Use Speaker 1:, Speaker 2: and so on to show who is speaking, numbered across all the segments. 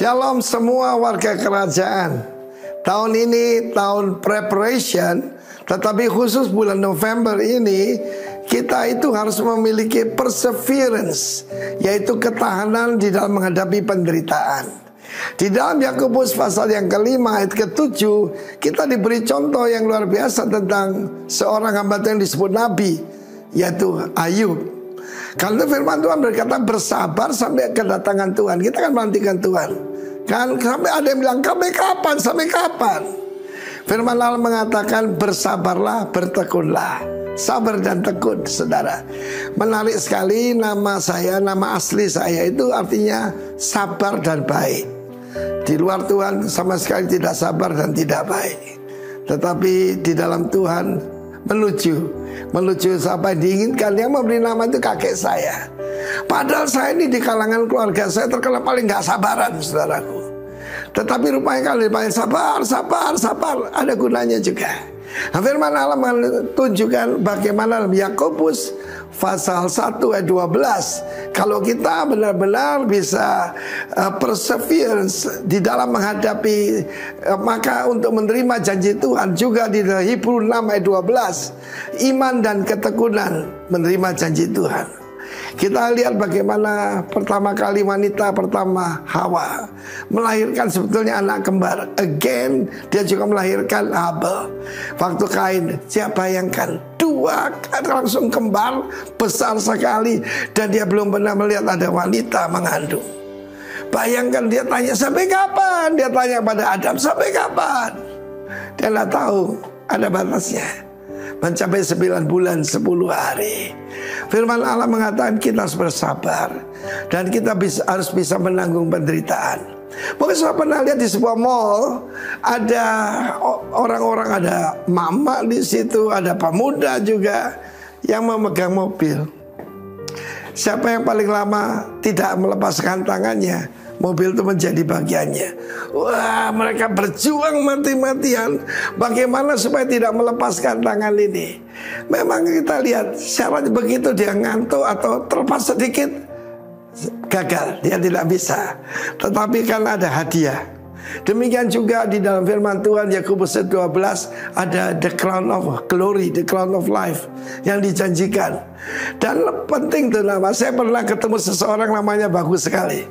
Speaker 1: Shalom semua warga kerajaan. Tahun ini tahun preparation, tetapi khusus bulan November ini kita itu harus memiliki perseverance, yaitu ketahanan di dalam menghadapi penderitaan. Di dalam Yakobus pasal yang kelima ayat ke-7 kita diberi contoh yang luar biasa tentang seorang hamba Tuhan yang disebut Nabi, yaitu Ayub. Karena firman Tuhan berkata bersabar sampai kedatangan Tuhan. Kita kan menantikan Tuhan. Kan sampai ada yang bilang sampai kapan? Sampai kapan? Firman Allah mengatakan bersabarlah, bertekunlah. Sabar dan tekun, saudara. Menarik sekali, nama saya, nama asli saya itu artinya sabar dan baik. Di luar Tuhan sama sekali tidak sabar dan tidak baik. Tetapi di dalam Tuhan menuju apa yang diinginkan. Yang memberi nama itu kakek saya. Padahal saya ini di kalangan keluarga saya terkenal paling gak sabaran, saudaraku. Tetapi rupanya kalau dipanggil sabar, ada gunanya juga. Nah, firman Allah menunjukkan bagaimana Yakobus pasal 1 ayat 12. Kalau kita benar-benar bisa perseverance di dalam menghadapi maka untuk menerima janji Tuhan, juga di Hebrew 6 ayat 12, iman dan ketekunan menerima janji Tuhan. Kita lihat bagaimana pertama kali wanita pertama Hawa melahirkan sebetulnya anak kembar. Again dia juga melahirkan Abel. Waktu Kain, siapa bayangkan dua langsung kembar besar sekali, dan dia belum pernah melihat ada wanita mengandung. Bayangkan dia tanya sampai kapan? Dia tanya pada Adam sampai kapan? Dia tidak tahu, ada batasnya. Mencapai 9 bulan 10 hari. Firman Allah mengatakan kita harus bersabar, dan kita harus bisa menanggung penderitaan. Mungkin saya pernah lihat di sebuah mall, ada orang-orang, ada mama di situ, ada pemuda juga yang memegang mobil. Siapa yang paling lama tidak melepaskan tangannya, mobil itu menjadi bagiannya. Wah, mereka berjuang mati-matian bagaimana supaya tidak melepaskan tangan ini. Memang kita lihat syarat begitu, dia ngantuk atau terlepas sedikit gagal, dia tidak bisa. Tetapi kan ada hadiah. Demikian juga di dalam firman Tuhan Yakobus 12 ada the crown of glory, the crown of life yang dijanjikan. Dan penting tuh nama. Saya pernah ketemu seseorang namanya bagus sekali.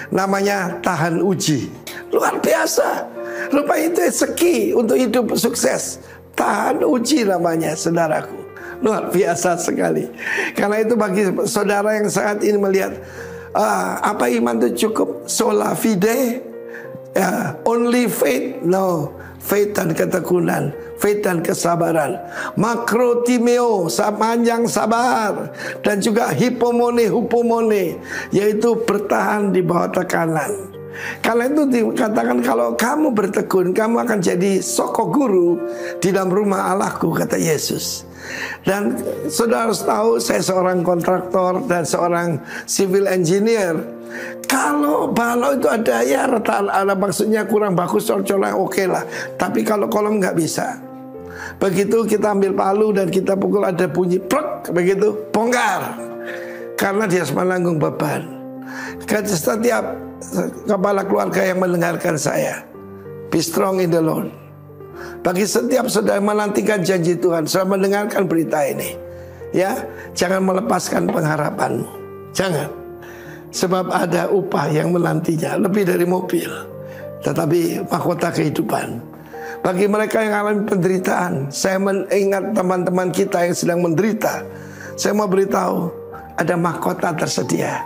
Speaker 1: Namanya tahan uji. Luar biasa. Rupanya itu seki untuk hidup sukses. Tahan uji namanya, saudaraku. Luar biasa sekali. Karena itu bagi saudara yang saat ini melihat apa iman itu cukup sola fide, only faith? No, faith dan ketekunan, faith dan kesabaran, makrotimeo, panjang sabar, dan juga hupomone, yaitu bertahan di bawah tekanan. Karena itu dikatakan kalau kamu bertekun, kamu akan jadi soko guru di dalam rumah Allahku, kata Yesus. Dan saudara harus tahu, saya seorang kontraktor dan seorang civil engineer. Kalau balau itu ada ya retaan, ada maksudnya kurang bagus, cor-cornya oke lah. Tapi kalau kolom nggak bisa. Begitu kita ambil palu dan kita pukul, ada bunyi plek, begitu bongkar. Karena dia harus menanggung beban. Setiap kepala keluarga yang mendengarkan saya, be strong in the Lord. Bagi setiap saudara menantikan janji Tuhan, saudara mendengarkan berita ini, ya, jangan melepaskan pengharapanmu. Jangan. Sebab ada upah yang menantinya, lebih dari mobil, tetapi mahkota kehidupan. Bagi mereka yang alami penderitaan, saya mengingat teman-teman kita yang sedang menderita. Saya mau beritahu, ada mahkota tersedia.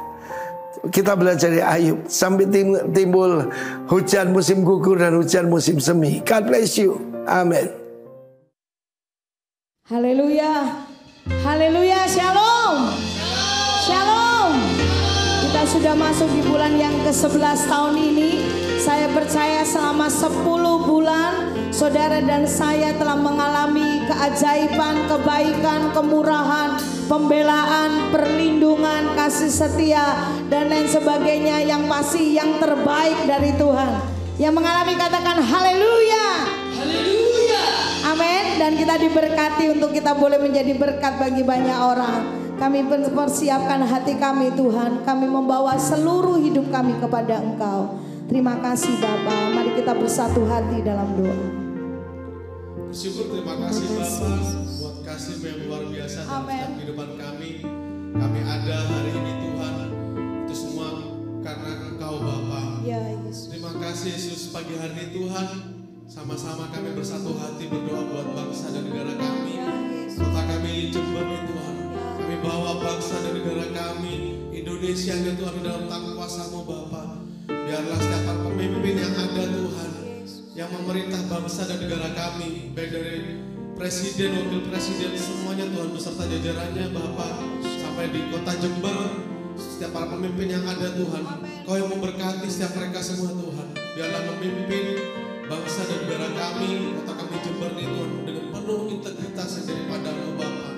Speaker 1: Kita belajar dari Ayub sampai timbul hujan musim gugur dan hujan musim semi. God bless you. Amin.
Speaker 2: Haleluya. Haleluya. Shalom. Shalom. Kita sudah masuk di bulan yang ke-11 tahun ini. Saya percaya selama 10 bulan saudara dan saya telah mengalami keajaiban, kebaikan, kemurahan, pembelaan, perlindungan, kasih setia, dan lain sebagainya, yang pasti yang terbaik dari Tuhan. Yang mengalami katakan haleluya. Haleluya. Amin. Dan kita diberkati untuk kita boleh menjadi berkat bagi banyak orang. Kami persiapkan hati kami Tuhan. Kami membawa seluruh hidup kami kepada Engkau. Terima kasih Bapa. Mari kita bersatu hati dalam doa.
Speaker 3: Bersyukur, terima kasih Bapa buat kasih yang luar biasa dalam setiap kehidupan kami. Kami ada hari ini Tuhan, itu semua karena Engkau Bapa.
Speaker 2: Ya Yesus.
Speaker 3: Terima kasih Yesus, pagi hari ini Tuhan, sama-sama kami bersatu hati berdoa buat bangsa dan negara kami. Kota kami Jember nih Tuhan, kami bawa bangsa dan negara kami Indonesia nih Tuhan di dalam tangan kuasa-Mu Bapa. Biarlah setiap para pemimpin yang ada Tuhan, yang memerintah bangsa dan negara kami, baik dari presiden, wakil presiden, semuanya Tuhan beserta jajarannya Bapa, sampai di kota Jember, setiap para pemimpin yang ada Tuhan, Kau yang memberkati setiap mereka semua Tuhan. Biarlah memimpin bangsa dan negara kami, kota kami Jember ini Tuhan, dengan penuh integritas yang daripada-Mu Bapa.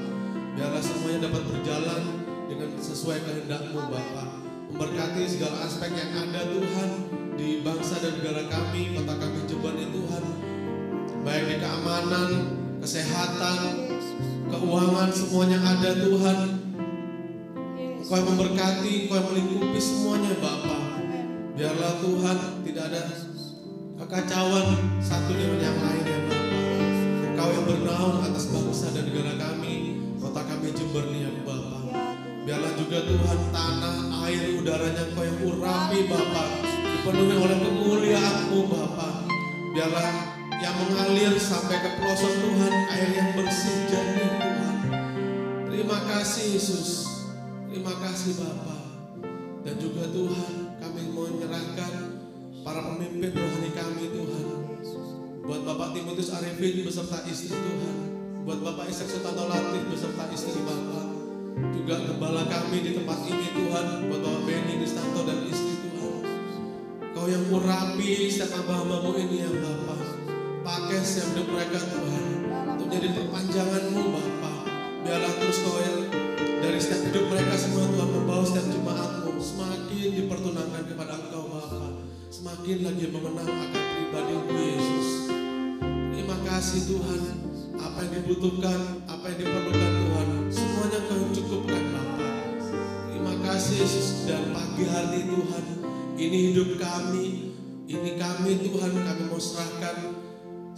Speaker 3: Biarlah semuanya dapat berjalan dengan sesuai kehendak-Mu Bapa. Memberkati segala aspek yang ada Tuhan di bangsa dan negara kami, kota kami Jember ini Tuhan, baik di keamanan, kesehatan, keuangan, semuanya ada Tuhan. Kau yang memberkati, Kau yang melingkupi semuanya Bapa. Biarlah Tuhan tidak ada kekacauan satu dengan yang lain ya Bapa. Engkau yang bernaung atas bangsa dan negara kami, kota kami Jember ini ya Bapa. Biarlah juga Tuhan tanah, air, udaranya Kau yang urapi Bapa, dipenuhi oleh kemuliaan-Mu Bapa. Biarlah yang mengalir sampai ke pelosok Tuhan, air yang bersih jernih Tuhan. Terima kasih Yesus, terima kasih Bapa. Dan juga Tuhan, kami mau menyerahkan para pemimpin rohani kami Tuhan. Buat Bapak Timotius Arifin beserta istri Tuhan, buat Bapak Ishak Sutanto Latif beserta istri Bapak, juga gembala kami di tempat ini Tuhan, buat Bapak Benny Kristanto dan istri Tuhan. Kau yang murapi setiap hamba-hamba-Mu ini ya Bapa. Pakai setiap hidup mereka Tuhan, untuk jadi perpanjangan-Mu Bapa. Biarlah terus Kau yang dari setiap hidup mereka semua Tuhan, membawa setiap jemaat-Mu semakin dipertunangkan kepada Engkau Bapa, semakin lagi mengenal akan pribadi-Mu Yesus. Terima kasih Tuhan, apa yang dibutuhkan, apa yang diperlukan Tuhan, semuanya Kau yang cukupkan Bapa. Terima kasih Yesus. Dan pagi hari Tuhan, ini hidup kami, ini kami Tuhan, kami mau serahkan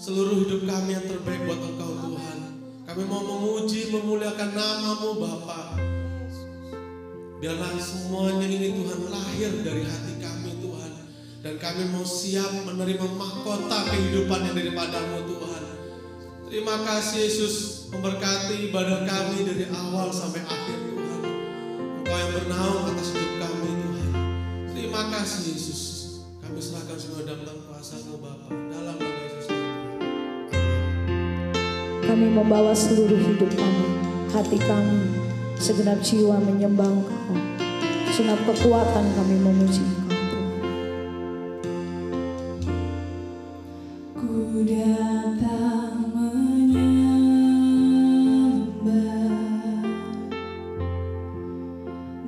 Speaker 3: seluruh hidup kami yang terbaik buat Engkau Tuhan. Kami mau memuji, memuliakan nama-Mu Bapa. Biarlah semuanya ini Tuhan lahir dari hati kami Tuhan. Dan kami mau siap menerima mahkota kehidupan yang daripada-Mu Tuhan. Terima kasih Yesus, memberkati ibadah kami dari awal sampai akhir Tuhan. Engkau yang bernaung atas hidup kami Tuhan. Terima kasih Yesus. Kami serahkan semua dalam kuasa-Mu Bapa. Dalam nama Yesus.
Speaker 2: Kami membawa seluruh hidup kami, hati kami, segenap jiwa menyembah Engkau, segenap kekuatan kami memuji Engkau Tuhan.
Speaker 4: Ku datang menyembah,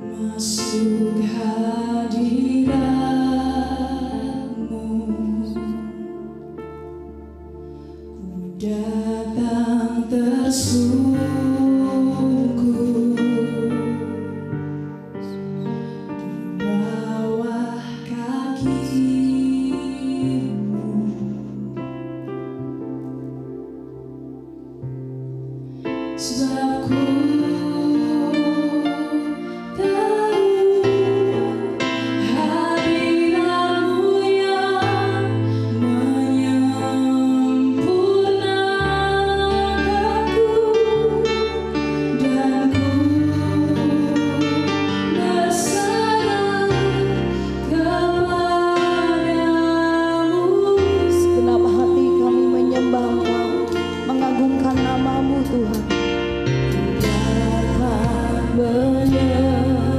Speaker 4: masuk hadirat-Mu. Ku datang tersungkur di bawah kaki-Mu. Sebab ku tahu hadirat-Mu yang menyempurnakanku, dan ku bersandar kepadamu.
Speaker 2: Segenap hati kami menyembah Engkau, mengagungkan nama-Mu Tuhan.
Speaker 4: Menyembah,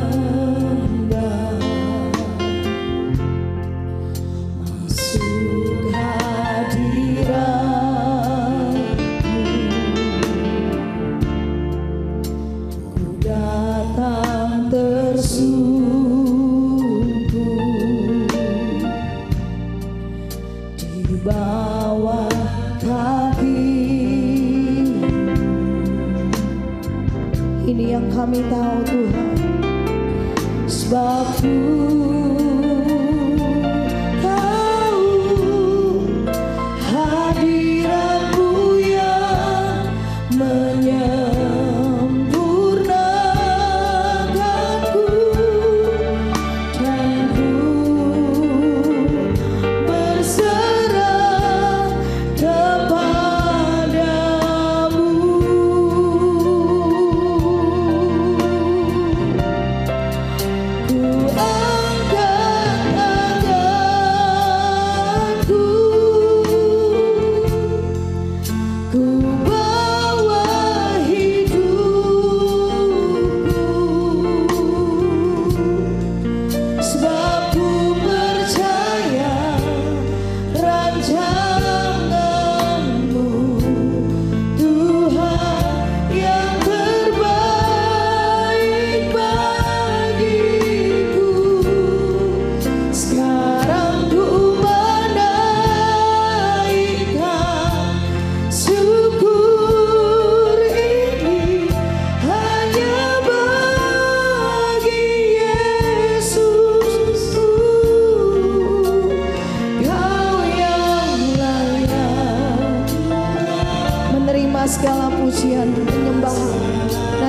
Speaker 4: masuk hadirat-Mu. Ku datang tersungkur di bawah kaki.
Speaker 2: Ini yang kami tahu Tuhan,
Speaker 4: Sebab ku tahu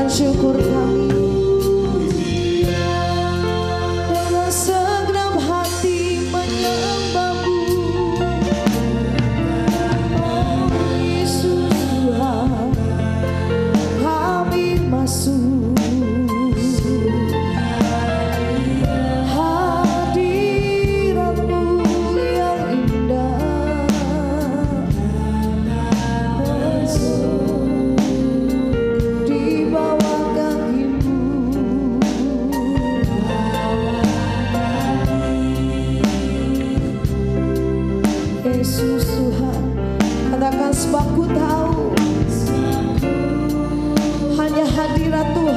Speaker 2: syukur kami. Dengan segenap hati menyembah-Mu, oh Yesus Tuhan, kami masuk hadirat-Mu yang indah, masuk di bawah kaki-Mu. Yesus Tuhan, katakan sebab ku tahu hanya hadirat Tuhan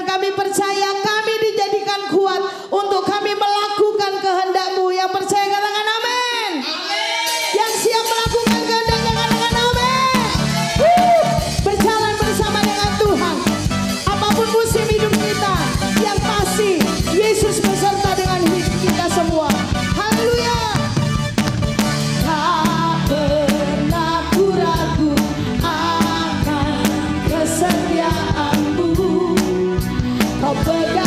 Speaker 2: Dan kami percaya kami dijadikan kuat untuk kami melakukan kehendak-Mu. Yang percaya katakan amin. Yang siap melakukan kehendak-Nya katakan amin. Berjalan bersama dengan Tuhan. Apapun musim hidup kita, yang pasti Yesus beserta dengan hidup kita semua. Haleluya. Tak pernah ku ragu akan kesetiaan-Mu. Kau pegang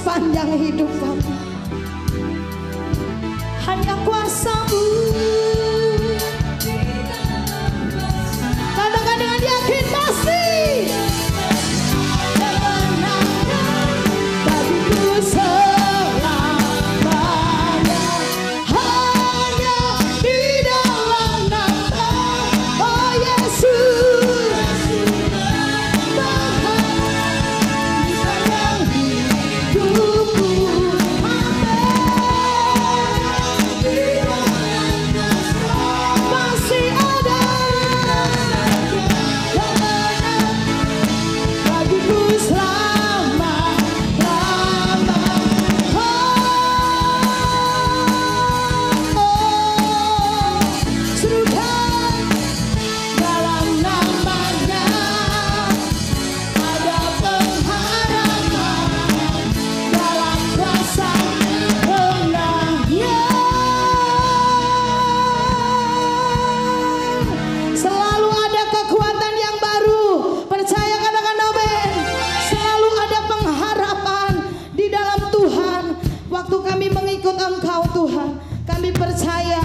Speaker 2: sepanjang hidup kami. Hanya kuasa-Mu. Katakan dengan yakin pasti. Bagiku selamanya hanya di dalam nama Oh Yesus. Bahkan hidupku masih ada bagiku selama-lama. Serukan dalam namanya ada pengharapan, dalam kuasa menangnya. Selalu ada kekuatan yang baru. Percaya, katakan amin. Selalu ada pengharapan di dalam Tuhan. Waktu kami mengikut Engkau Tuhan, kami percaya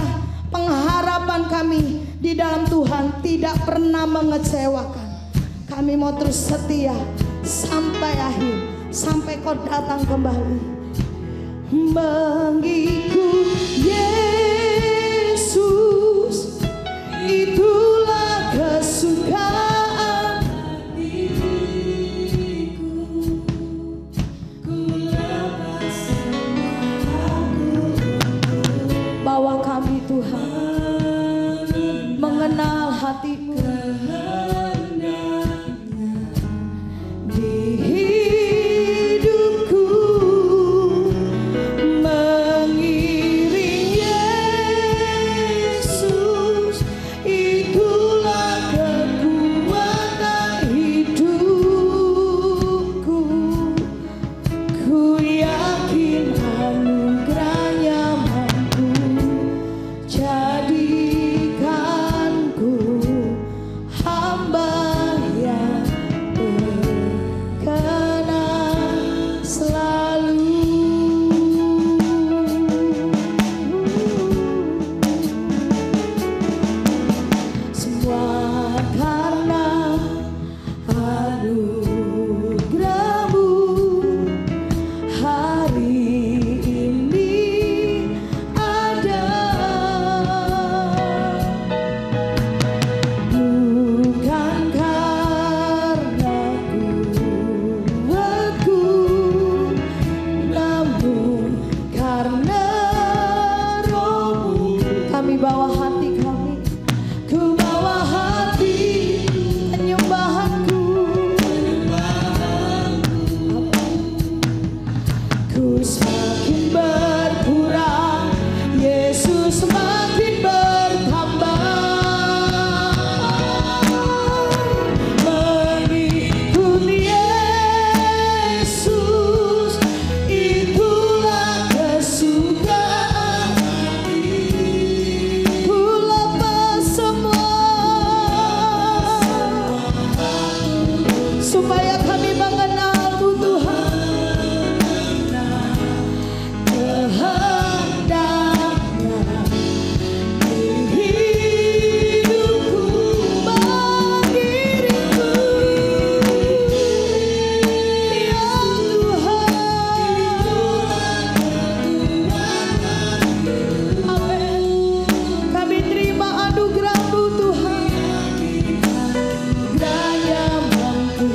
Speaker 2: pengharapan kami di dalam Tuhan tidak pernah mengecewakan. Kami mau terus setia sampai akhir, sampai Kau datang kembali. Mengikut Yesus, itulah kesukaan hatiku. Ku lepas bawa kami Tuhan mengenal hati-Mu di hidupku, mengiring Yesus, itulah kekuatan hidupku. Ku yakin anugerah-Nya mampu jadikanku hamba yang berkenan selalu. Semua karena anugerah-Mu hari ini ada. Bukan karena kuatku, namun karena Roh-Mu. Kami bawa hati kami, ku bawa hati penyembahanku. Ku semakin berkurang, Yesus semakin bertambah. Mengikut Yesus, itulah kesukaan hati. Ku lepas semua supaya kami mengenal-Mu Tuhan. Kehendaknya di hidupku, mengiringku, ya Tuhan. Amin. Kami terima anugerah-Mu Tuhan, anugerah yang mampu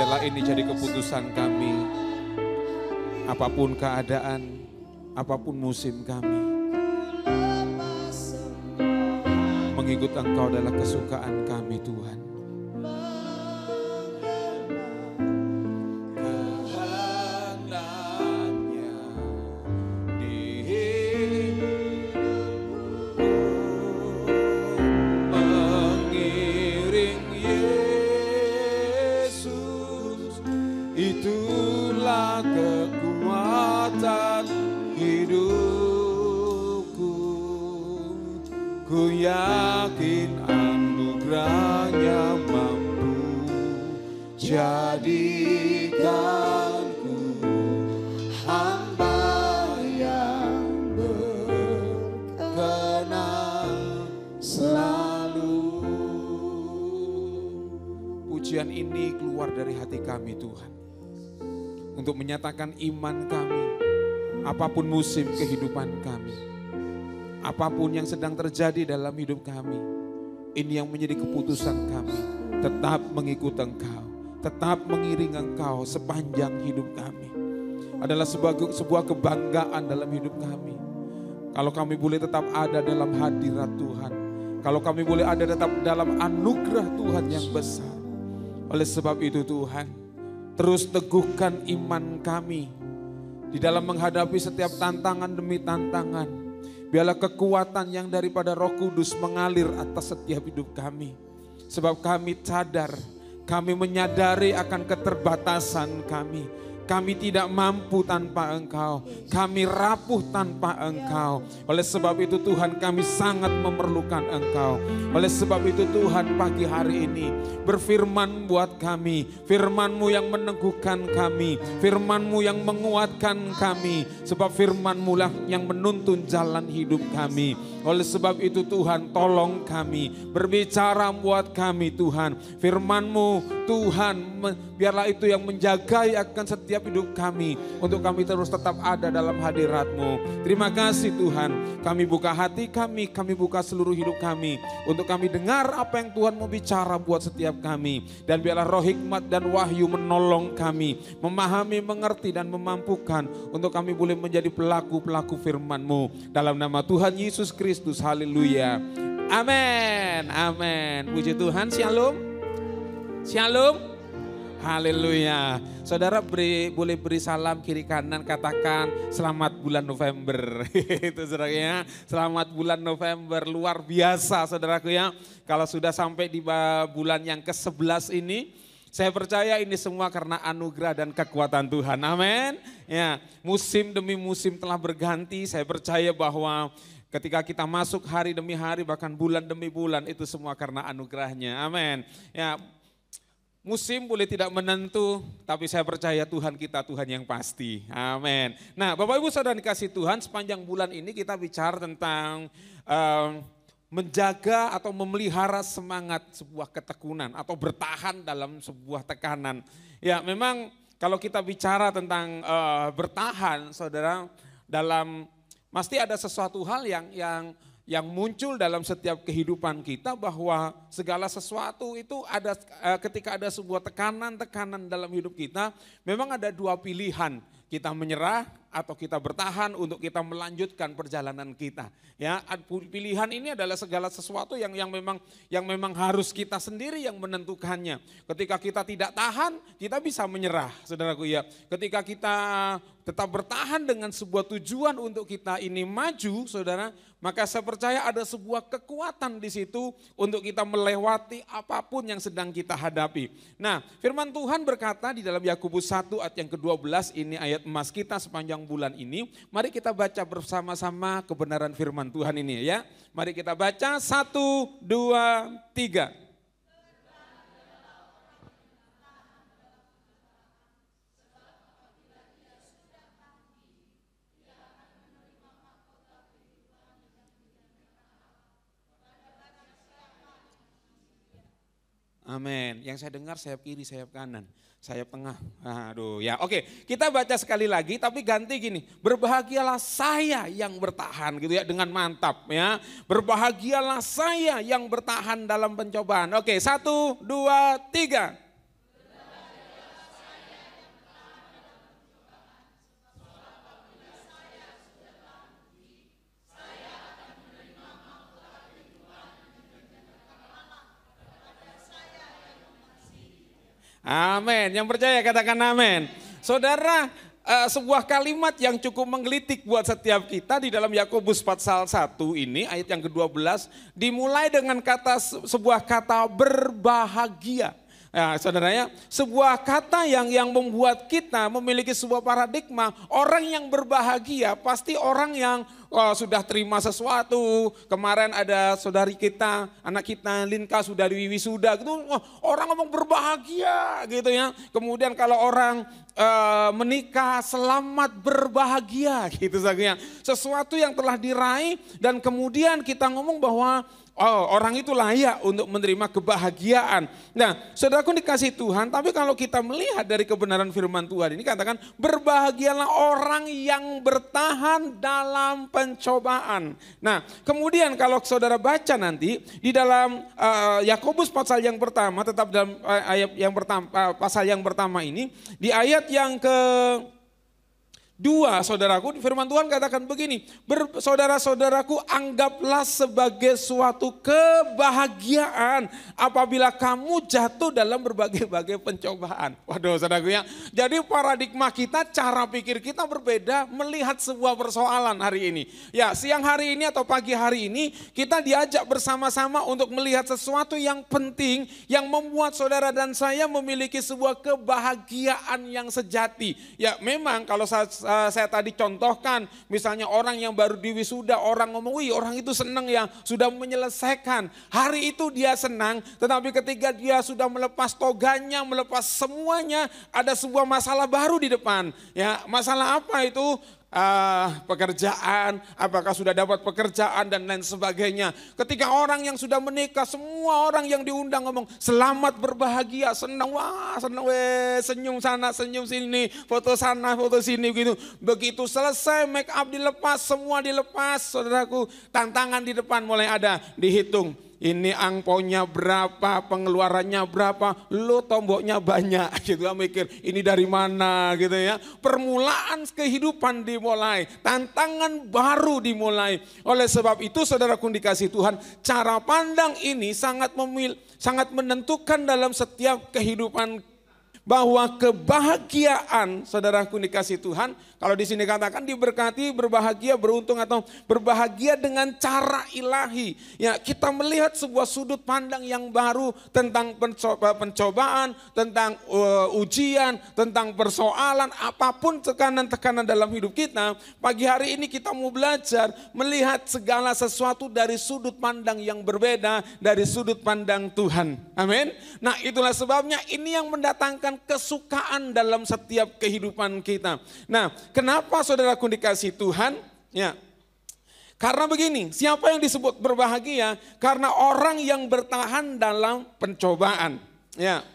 Speaker 5: biarlah ini jadi keputusan kami. Apapun keadaan, apapun musim kami, mengikut Engkau adalah kesukaan kami Tuhan. Kehendaknya di hidupku mengiring Yesus, itulah kekuatan hidupku. Ku yakin anugerahnya mampu jadikanku hamba yang berkenan selalu. Pujian ini keluar dari hati kami Tuhan, untuk menyatakan iman kami, apapun musim kehidupan kami, apapun yang sedang terjadi dalam hidup kami, ini yang menjadi keputusan kami, tetap mengikut Engkau, tetap mengiring Engkau sepanjang hidup kami. Adalah sebuah kebanggaan dalam hidup kami. Kalau kami boleh tetap ada dalam hadirat Tuhan, kalau kami boleh ada tetap dalam anugerah Tuhan yang besar. Oleh sebab itu Tuhan, terus teguhkan iman kami di dalam menghadapi setiap tantangan demi tantangan. Biarlah kekuatan yang daripada Roh Kudus mengalir atas setiap hidup kami. Sebab kami sadar, kami menyadari akan keterbatasan kami. Kami tidak mampu tanpa Engkau. Kami rapuh tanpa Engkau. Oleh sebab itu Tuhan, kami sangat memerlukan Engkau. Oleh sebab itu Tuhan, pagi hari ini berfirman buat kami. Firman-Mu yang meneguhkan kami. Firman-Mu yang menguatkan kami. Sebab Firman-Mu lah yang menuntun jalan hidup kami. Oleh sebab itu Tuhan, tolong kami. Berbicara buat kami Tuhan. Firman-Mu Tuhan, biarlah itu yang menjagai akan setiap hidup kami, untuk kami terus tetap ada dalam hadirat-Mu. Terima kasih Tuhan, kami buka hati kami buka seluruh hidup kami, untuk kami dengar apa yang Tuhan mau bicara buat setiap kami. Dan biarlah roh hikmat dan wahyu menolong kami, memahami, mengerti dan memampukan, untuk kami boleh menjadi pelaku-pelaku firman-Mu. Dalam nama Tuhan Yesus Kristus, haleluya. Amin, amin. Puji Tuhan, shalom. Shalom. Haleluya. Saudara boleh beri salam kiri kanan, katakan selamat bulan November. Itu saudara, selamat bulan November, luar biasa saudaraku ya. Kalau sudah sampai di bulan yang ke-11 ini, saya percaya ini semua karena anugerah dan kekuatan Tuhan. Amin. Ya, musim demi musim telah berganti. Saya percaya bahwa ketika kita masuk hari demi hari, bahkan bulan demi bulan, itu semua karena anugerahnya. Amin. Ya, musim boleh tidak menentu, tapi saya percaya Tuhan kita Tuhan yang pasti. Amin. Nah, Bapak Ibu Saudara dikasih Tuhan, sepanjang bulan ini kita bicara tentang menjaga atau memelihara semangat sebuah ketekunan atau bertahan dalam sebuah tekanan. Ya, memang kalau kita bicara tentang bertahan, Saudara, dalam pasti ada sesuatu hal yang muncul dalam setiap kehidupan kita, bahwa segala sesuatu itu ada ketika ada sebuah tekanan dalam hidup kita, memang ada dua pilihan, kita menyerah atau kita bertahan untuk kita melanjutkan perjalanan kita. Ya, pilihan ini adalah segala sesuatu yang memang harus kita sendiri yang menentukannya. Ketika kita tidak tahan, kita bisa menyerah, saudaraku ya. Ketika kita tetap bertahan dengan sebuah tujuan untuk kita ini maju, saudara, maka saya percaya ada sebuah kekuatan di situ untuk kita melewati apapun yang sedang kita hadapi. Nah, firman Tuhan berkata di dalam Yakobus 1 ayat yang ke-12, ini ayat emas kita sepanjang bulan ini. Mari kita baca bersama-sama kebenaran firman Tuhan ini ya. Mari kita baca 1, 2, 3. Amin. Yang saya dengar sayap kiri, sayap kanan, sayap tengah. Aduh ya, oke. Kita baca sekali lagi tapi ganti gini. Berbahagialah saya yang bertahan gitu ya, dengan mantap ya. Berbahagialah saya yang bertahan dalam pencobaan. Oke, 1, 2, 3. Amin. Yang percaya katakan amin. Saudara, sebuah kalimat yang cukup menggelitik buat setiap kita di dalam Yakobus pasal 1 ini ayat yang ke-12 dimulai dengan sebuah kata berbahagia. Ya, saudaranya, sebuah kata yang membuat kita memiliki sebuah paradigma, orang yang berbahagia pasti orang yang sudah terima sesuatu. Kemarin ada saudari kita, anak kita Linka sudah wisuda gitu, orang ngomong berbahagia gitu ya. Kemudian kalau orang menikah, selamat berbahagia gitu saja. Sesuatu yang telah diraih dan kemudian kita ngomong bahwa orang itu layak untuk menerima kebahagiaan. Nah, saudaraku dikasih Tuhan, tapi kalau kita melihat dari kebenaran firman Tuhan ini katakan berbahagialah orang yang bertahan dalam pencobaan. Nah, kemudian kalau saudara baca nanti di dalam Yakobus pasal yang pertama, tetap dalam ayat yang pertama, pasal yang pertama ini, di ayat yang ke-2, saudaraku, firman Tuhan katakan begini, saudara-saudaraku anggaplah sebagai suatu kebahagiaan apabila kamu jatuh dalam berbagai-bagai pencobaan. Waduh saudaraku ya, jadi paradigma kita, cara pikir kita berbeda melihat sebuah persoalan hari ini. Ya, siang hari ini atau pagi hari ini kita diajak bersama-sama untuk melihat sesuatu yang penting yang membuat saudara dan saya memiliki sebuah kebahagiaan yang sejati. Ya memang kalau saya tadi contohkan, misalnya orang yang baru diwisuda, orang ngomong, wih orang itu senang ya, sudah menyelesaikan. Hari itu dia senang, tetapi ketika dia sudah melepas toganya, melepas semuanya, ada sebuah masalah baru di depan. Ya, masalah apa itu? Pekerjaan, apakah sudah dapat pekerjaan dan lain sebagainya. Ketika orang yang sudah menikah, semua orang yang diundang ngomong selamat berbahagia, senang, wah senang, senyum sana, senyum sini, foto sana, foto sini gitu. Begitu selesai make up dilepas, semua dilepas, saudaraku, tantangan di depan mulai ada, dihitung. Ini angpaunya berapa, pengeluarannya berapa, lo tomboknya banyak gitu ya, mikir ini dari mana gitu ya. Permulaan kehidupan dimulai, tantangan baru dimulai. Oleh sebab itu saudaraku dikasih Tuhan, cara pandang ini sangat menentukan dalam setiap kehidupan, bahwa kebahagiaan saudaraku dikasih Tuhan, kalau di sini katakan diberkati, berbahagia, beruntung atau berbahagia dengan cara ilahi. Ya, kita melihat sebuah sudut pandang yang baru tentang pencobaan, tentang ujian, tentang persoalan, apapun tekanan-tekanan dalam hidup kita. Pagi hari ini kita mau belajar melihat segala sesuatu dari sudut pandang yang berbeda, dari sudut pandang Tuhan. Amin. Nah, itulah sebabnya ini yang mendatangkan kesukaan dalam setiap kehidupan kita. Nah, kenapa saudaraku dikasih Tuhan? Ya, karena begini, siapa yang disebut berbahagia? Karena orang yang bertahan dalam pencobaan. Ya,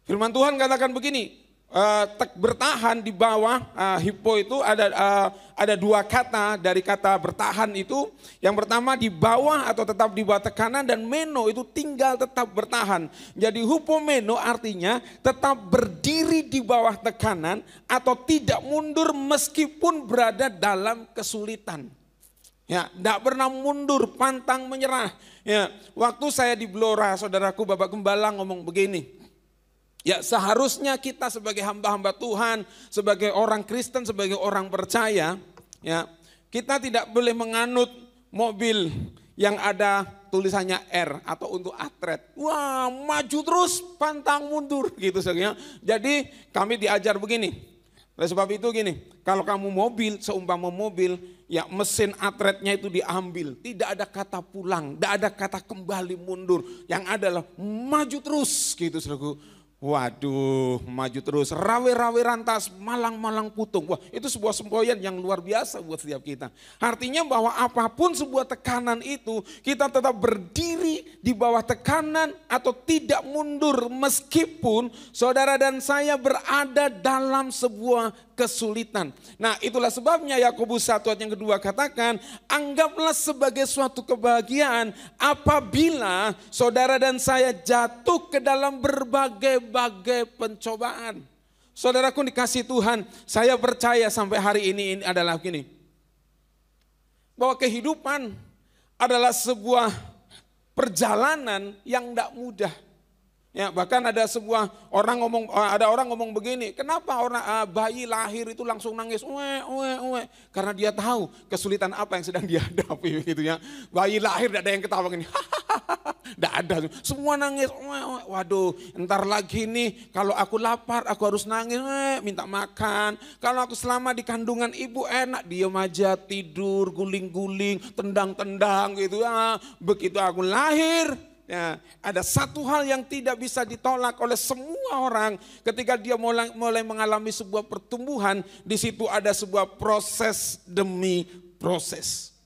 Speaker 5: firman Tuhan katakan begini, bertahan di bawah hipo itu ada dua kata dari kata bertahan itu. Yang pertama di bawah atau tetap di bawah tekanan, dan meno itu tinggal tetap bertahan. Jadi hupomeno artinya tetap berdiri di bawah tekanan atau tidak mundur meskipun berada dalam kesulitan. Ya, tidak pernah mundur, pantang menyerah. Ya, waktu saya di Blora, saudaraku Bapak Gembala ngomong begini. Ya, seharusnya kita sebagai hamba-hamba Tuhan, sebagai orang Kristen, sebagai orang percaya, ya, kita tidak boleh menganut mobil yang ada tulisannya R atau untuk atlet. Wah, maju terus, pantang mundur gitu saja. Jadi kami diajar begini. Oleh sebab itu gini, kalau kamu mobil, seumpama mobil, ya mesin atletnya itu diambil. Tidak ada kata pulang, tidak ada kata kembali mundur. Yang adalah maju terus gitu saudaraku. Waduh, maju terus, rawe-rawe rantas, malang-malang putung. Wah, itu sebuah semboyan yang luar biasa buat setiap kita. Artinya bahwa apapun sebuah tekanan itu, kita tetap berdiri di bawah tekanan atau tidak mundur meskipun saudara dan saya berada dalam sebuah kesulitan. Nah, itulah sebabnya Yakobus 1 ayat yang kedua katakan, anggaplah sebagai suatu kebahagiaan apabila saudara dan saya jatuh ke dalam berbagai pencobaan. Saudaraku dikasih Tuhan, saya percaya sampai hari ini adalah begini, bahwa kehidupan adalah sebuah perjalanan yang tidak mudah. Ya, bahkan ada orang ngomong begini, kenapa orang bayi lahir itu langsung nangis, karena dia tahu kesulitan apa yang sedang dihadapi gitu ya. Bayi lahir tidak ada yang ketawa gini, tidak ada, semua nangis, waduh, entar lagi nih kalau aku lapar aku harus nangis, minta makan. Kalau aku selama di kandungan ibu enak, diam aja, tidur, guling-guling, tendang-tendang gitu ya. Begitu aku lahir, ya, ada satu hal yang tidak bisa ditolak oleh semua orang ketika dia mulai mengalami sebuah pertumbuhan, di situ ada sebuah proses demi proses.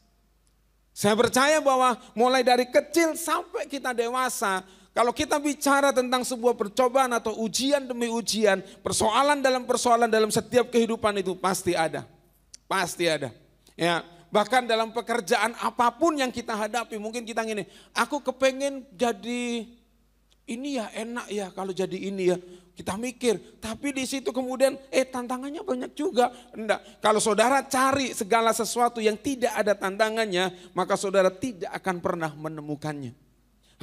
Speaker 5: Saya percaya bahwa mulai dari kecil sampai kita dewasa, kalau kita bicara tentang sebuah percobaan atau ujian demi ujian, persoalan dalam setiap kehidupan itu pasti ada. Pasti ada. Ya. Bahkan dalam pekerjaan apapun yang kita hadapi, mungkin kita gini, aku kepengen jadi ini ya, enak ya kalau jadi ini ya. Kita mikir, tapi di situ kemudian tantangannya banyak juga. Enggak, kalau saudara cari segala sesuatu yang tidak ada tantangannya, maka saudara tidak akan pernah menemukannya.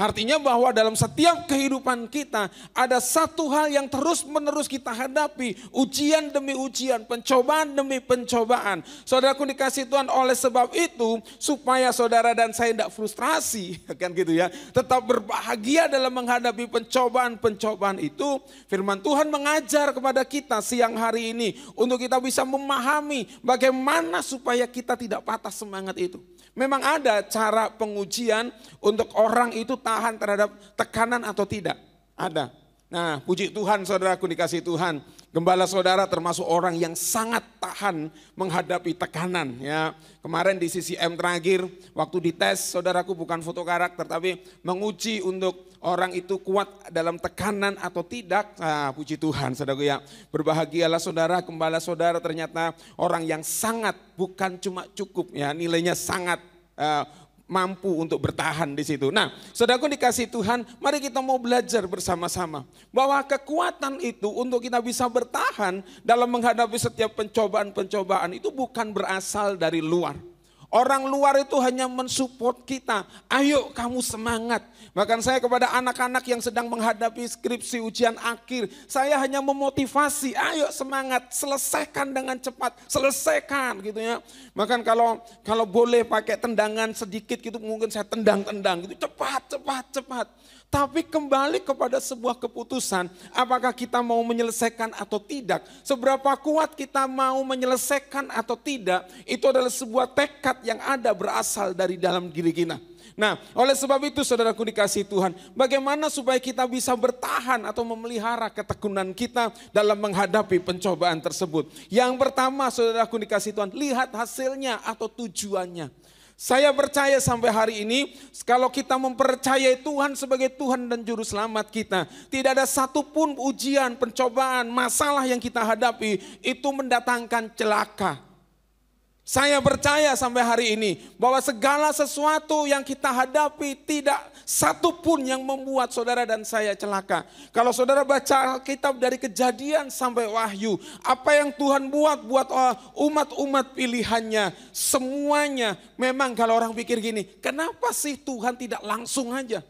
Speaker 5: Artinya bahwa dalam setiap kehidupan kita ada satu hal yang terus menerus kita hadapi. Ujian demi ujian, pencobaan demi pencobaan. Saudaraku dikasih Tuhan, oleh sebab itu supaya saudara dan saya tidak frustrasi, kan gitu ya. Tetap berbahagia dalam menghadapi pencobaan-pencobaan itu. Firman Tuhan mengajar kepada kita siang hari ini untuk kita bisa memahami bagaimana supaya kita tidak patah semangat itu. Memang ada cara pengujian untuk orang itu tahan terhadap tekanan atau tidak. Ada. Nah, puji Tuhan saudaraku dikasih Tuhan. Gembala saudara termasuk orang yang sangat tahan menghadapi tekanan. Ya, kemarin di CCM terakhir waktu dites, saudaraku bukan foto karakter tapi menguji untuk orang itu kuat dalam tekanan atau tidak. Nah, puji Tuhan saudaraku ya. Berbahagialah saudara, gembala saudara ternyata orang yang sangat, bukan cuma cukup ya, nilainya sangat mampu untuk bertahan di situ. Nah, saudaraku dikasih Tuhan, mari kita mau belajar bersama-sama bahwa kekuatan itu untuk kita bisa bertahan dalam menghadapi setiap pencobaan-pencobaan itu bukan berasal dari luar. Orang luar itu hanya mensupport kita, ayo kamu semangat. Bahkan saya kepada anak-anak yang sedang menghadapi skripsi ujian akhir, saya hanya memotivasi, ayo semangat, selesaikan dengan cepat, selesaikan gitu ya. Bahkan kalau boleh pakai tendangan sedikit gitu, mungkin saya tendang-tendang gitu, cepat. Tapi kembali kepada sebuah keputusan, apakah kita mau menyelesaikan atau tidak. Seberapa kuat kita mau menyelesaikan atau tidak, itu adalah sebuah tekad yang ada berasal dari dalam diri kita. Nah, oleh sebab itu saudaraku dikasih Tuhan, bagaimana supaya kita bisa bertahan atau memelihara ketekunan kita dalam menghadapi pencobaan tersebut. Yang pertama saudaraku dikasih Tuhan, lihat hasilnya atau tujuannya. Saya percaya sampai hari ini kalau kita mempercayai Tuhan sebagai Tuhan dan Juru Selamat kita, tidak ada satupun ujian, pencobaan, masalah yang kita hadapi itu mendatangkan celaka. Saya percaya sampai hari ini bahwa segala sesuatu yang kita hadapi tidak satupun yang membuat saudara dan saya celaka. Kalau saudara baca Alkitab dari Kejadian sampai Wahyu, apa yang Tuhan buat umat-umat pilihannya, semuanya memang kalau orang pikir gini, kenapa sih Tuhan tidak langsung aja?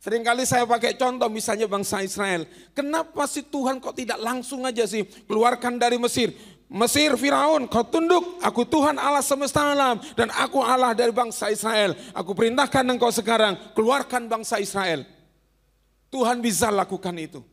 Speaker 5: Seringkali saya pakai contoh misalnya bangsa Israel, kenapa sih Tuhan kok tidak langsung aja sih keluarkan dari Mesir? Mesir, Firaun, kau tunduk, aku Tuhan Allah semesta alam dan aku Allah dari bangsa Israel. Aku perintahkan engkau sekarang, keluarkan bangsa Israel. Tuhan bisa lakukan itu.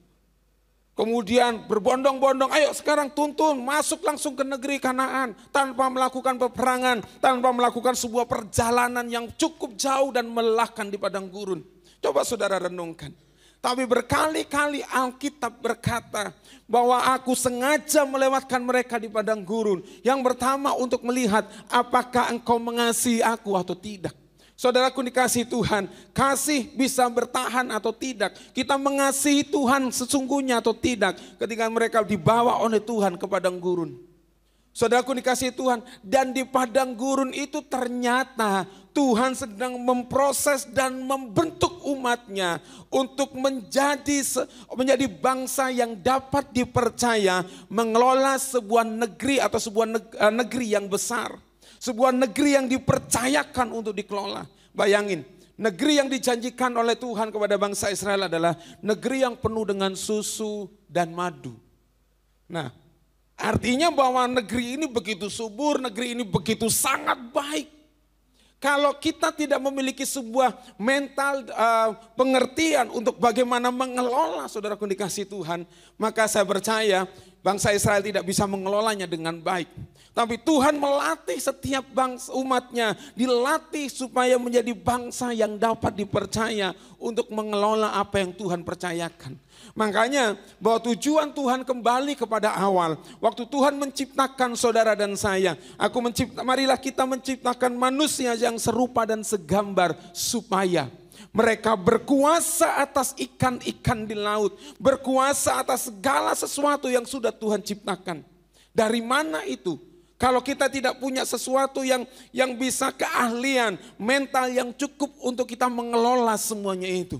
Speaker 5: Kemudian berbondong-bondong, ayo sekarang tuntun, masuk langsung ke negeri Kanaan. Tanpa melakukan peperangan, tanpa melakukan sebuah perjalanan yang cukup jauh dan melelahkan di padang gurun. Coba saudara renungkan. Tapi berkali-kali Alkitab berkata bahwa aku sengaja melewatkan mereka di padang gurun. Yang pertama untuk melihat apakah engkau mengasihi aku atau tidak. Saudaraku dikasih Tuhan, kasih bisa bertahan atau tidak. Kita mengasihi Tuhan sesungguhnya atau tidak ketika mereka dibawa oleh Tuhan ke padang gurun. Saudaraku dikasih Tuhan, dan di padang gurun itu ternyata Tuhan sedang memproses dan membentuk umatnya untuk menjadi bangsa yang dapat dipercaya mengelola sebuah negeri atau sebuah negeri yang besar. Sebuah negeri yang dipercayakan untuk dikelola. Bayangin, Negeri yang dijanjikan oleh Tuhan kepada bangsa Israel adalah negeri yang penuh dengan susu dan madu. Nah, artinya bahwa negeri ini begitu subur, negeri ini begitu sangat baik. Kalau kita tidak memiliki sebuah mental pengertian untuk bagaimana mengelola, saudaraku dikasih Tuhan, maka saya percaya bangsa Israel tidak bisa mengelolanya dengan baik. Tapi Tuhan melatih setiap bangsa umatnya, dilatih supaya menjadi bangsa yang dapat dipercaya untuk mengelola apa yang Tuhan percayakan. Makanya bahwa tujuan Tuhan kembali kepada awal. Waktu Tuhan menciptakan saudara dan saya, marilah kita menciptakan manusia yang serupa dan segambar supaya mereka berkuasa atas ikan-ikan di laut, berkuasa atas segala sesuatu yang sudah Tuhan ciptakan. Dari mana itu? Kalau kita tidak punya sesuatu yang bisa keahlian, mental yang cukup untuk kita mengelola semuanya itu.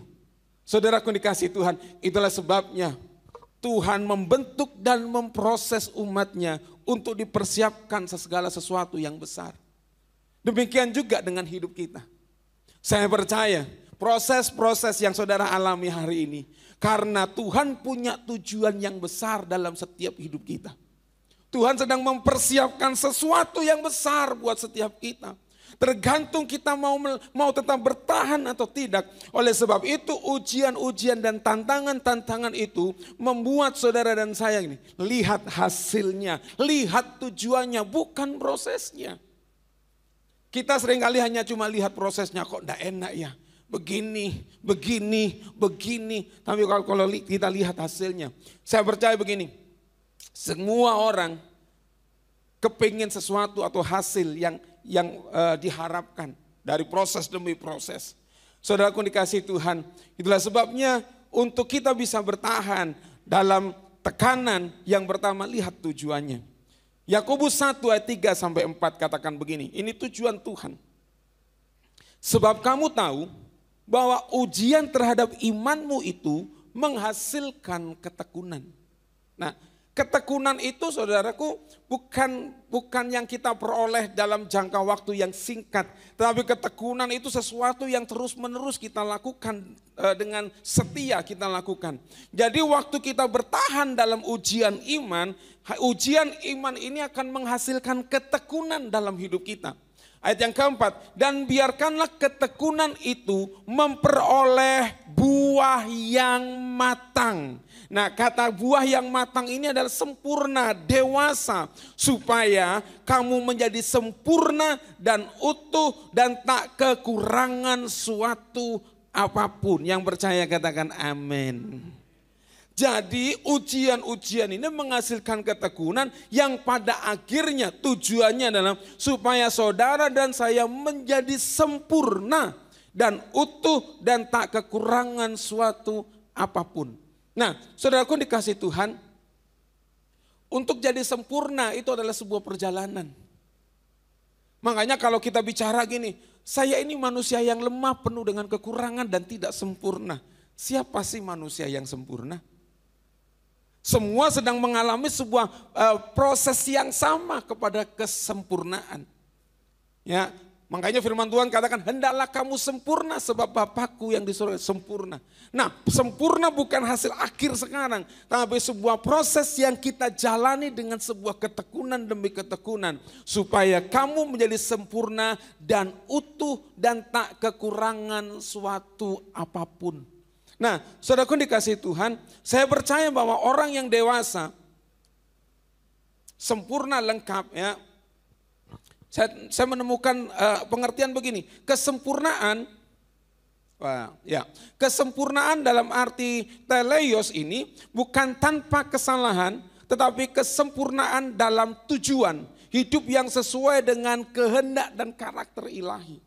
Speaker 5: Saudaraku dikasih Tuhan, itulah sebabnya Tuhan membentuk dan memproses umatnya untuk dipersiapkan segala sesuatu yang besar. Demikian juga dengan hidup kita. Saya percaya proses-proses yang saudara alami hari ini, karena Tuhan punya tujuan yang besar dalam setiap hidup kita. Tuhan sedang mempersiapkan sesuatu yang besar buat setiap kita. Tergantung kita mau tetap bertahan atau tidak. Oleh sebab itu ujian-ujian dan tantangan-tantangan itu membuat saudara dan saya ini lihat hasilnya, lihat tujuannya, bukan prosesnya. Kita seringkali hanya cuma lihat prosesnya, kok enggak enak ya. Begini. Tapi kalau kita lihat hasilnya, saya percaya begini. Semua orang kepingin sesuatu atau hasil yang diharapkan dari proses demi proses. Saudaraku dikasih Tuhan, itulah sebabnya untuk kita bisa bertahan dalam tekanan yang pertama, lihat tujuannya. Yakobus 1 ayat 3 sampai 4 katakan begini, ini tujuan Tuhan. Sebab kamu tahu bahwa ujian terhadap imanmu itu menghasilkan ketekunan. Nah, ketekunan itu saudaraku bukan yang kita peroleh dalam jangka waktu yang singkat. Tetapi ketekunan itu sesuatu yang terus menerus kita lakukan, dengan setia kita lakukan. Jadi waktu kita bertahan dalam ujian iman ini akan menghasilkan ketekunan dalam hidup kita. Ayat yang keempat, dan biarkanlah ketekunan itu memperoleh buah yang matang. Nah, kata buah yang matang ini adalah sempurna, dewasa, supaya kamu menjadi sempurna dan utuh dan tak kekurangan suatu apapun. Yang percaya katakan amin. Jadi ujian-ujian ini menghasilkan ketekunan yang pada akhirnya tujuannya adalah supaya saudara dan saya menjadi sempurna dan utuh dan tak kekurangan suatu apapun. Nah, saudaraku dikasih Tuhan, untuk jadi sempurna itu adalah sebuah perjalanan. Makanya kalau kita bicara gini, saya ini manusia yang lemah, penuh dengan kekurangan dan tidak sempurna. Siapa sih manusia yang sempurna? Semua sedang mengalami sebuah proses yang sama kepada kesempurnaan. Ya, makanya firman Tuhan katakan, hendaklah kamu sempurna sebab Bapakku yang di surga sempurna. Nah, sempurna bukan hasil akhir sekarang, tapi sebuah proses yang kita jalani dengan sebuah ketekunan demi ketekunan, supaya kamu menjadi sempurna dan utuh dan tak kekurangan suatu apapun. Nah, saudaraku dikasih Tuhan, saya percaya bahwa orang yang dewasa, sempurna lengkap ya. Saya menemukan pengertian begini, kesempurnaan dalam arti teleios ini bukan tanpa kesalahan, tetapi kesempurnaan dalam tujuan, hidup yang sesuai dengan kehendak dan karakter ilahi.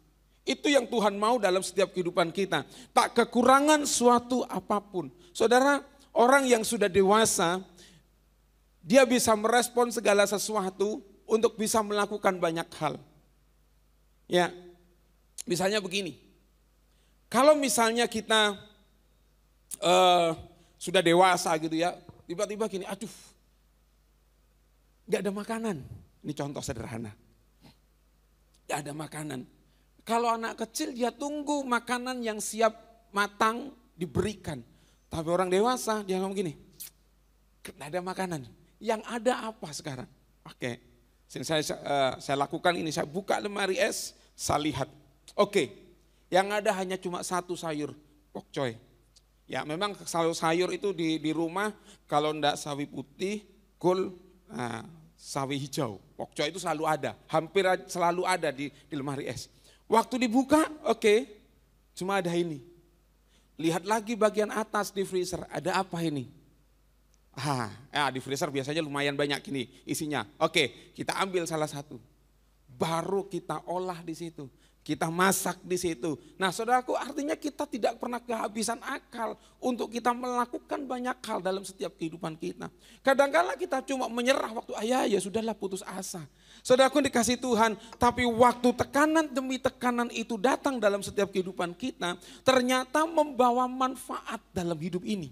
Speaker 5: Itu yang Tuhan mau dalam setiap kehidupan kita. Tak kekurangan suatu apapun. Saudara, orang yang sudah dewasa, dia bisa merespon segala sesuatu untuk bisa melakukan banyak hal. Ya, misalnya begini. Kalau misalnya kita sudah dewasa gitu ya, tiba-tiba gini, aduh, gak ada makanan. Ini contoh sederhana. Gak ada makanan. Kalau anak kecil dia tunggu makanan yang siap matang diberikan. Tapi orang dewasa dia ngomong gini, tidak ada makanan. Yang ada apa sekarang? Oke, saya lakukan ini, saya buka lemari es, saya lihat. Oke, yang ada hanya cuma satu sayur, pokcoy. Ya memang sayur itu di rumah kalau enggak sawi putih, kol, sawi hijau. Pokcoy itu selalu ada, hampir selalu ada di lemari es. Waktu dibuka, oke, cuma ada ini. Lihat lagi bagian atas di freezer, ada apa ini? Di freezer biasanya lumayan banyak ini isinya. Oke, kita ambil salah satu. Baru kita olah di situ. Kita masak di situ. Nah saudaraku, artinya kita tidak pernah kehabisan akal untuk kita melakukan banyak hal dalam setiap kehidupan kita. Kadang-kala kita cuma menyerah waktu ya sudahlah putus asa. Saudaraku dikasih Tuhan, tapi waktu tekanan demi tekanan itu datang dalam setiap kehidupan kita, ternyata membawa manfaat dalam hidup ini.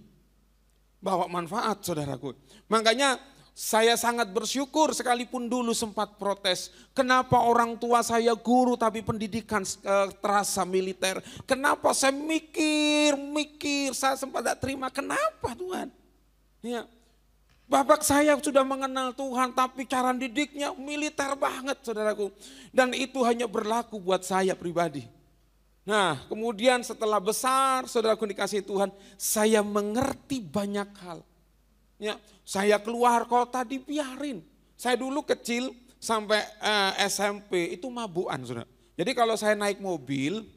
Speaker 5: Bawa manfaat saudaraku. Makanya saya sangat bersyukur sekalipun dulu sempat protes. Kenapa orang tua saya guru tapi pendidikan terasa militer. Kenapa saya mikir, saya sempat tidak terima. Kenapa Tuhan? Ya. Bapak saya sudah mengenal Tuhan tapi cara didiknya militer banget saudaraku. Dan itu hanya berlaku buat saya pribadi. Nah kemudian setelah besar saudaraku dikasih Tuhan, saya mengerti banyak hal. Ya, saya keluar kota dibiarin. Saya dulu kecil sampai SMP itu mabukan, saudara. Jadi kalau saya naik mobil,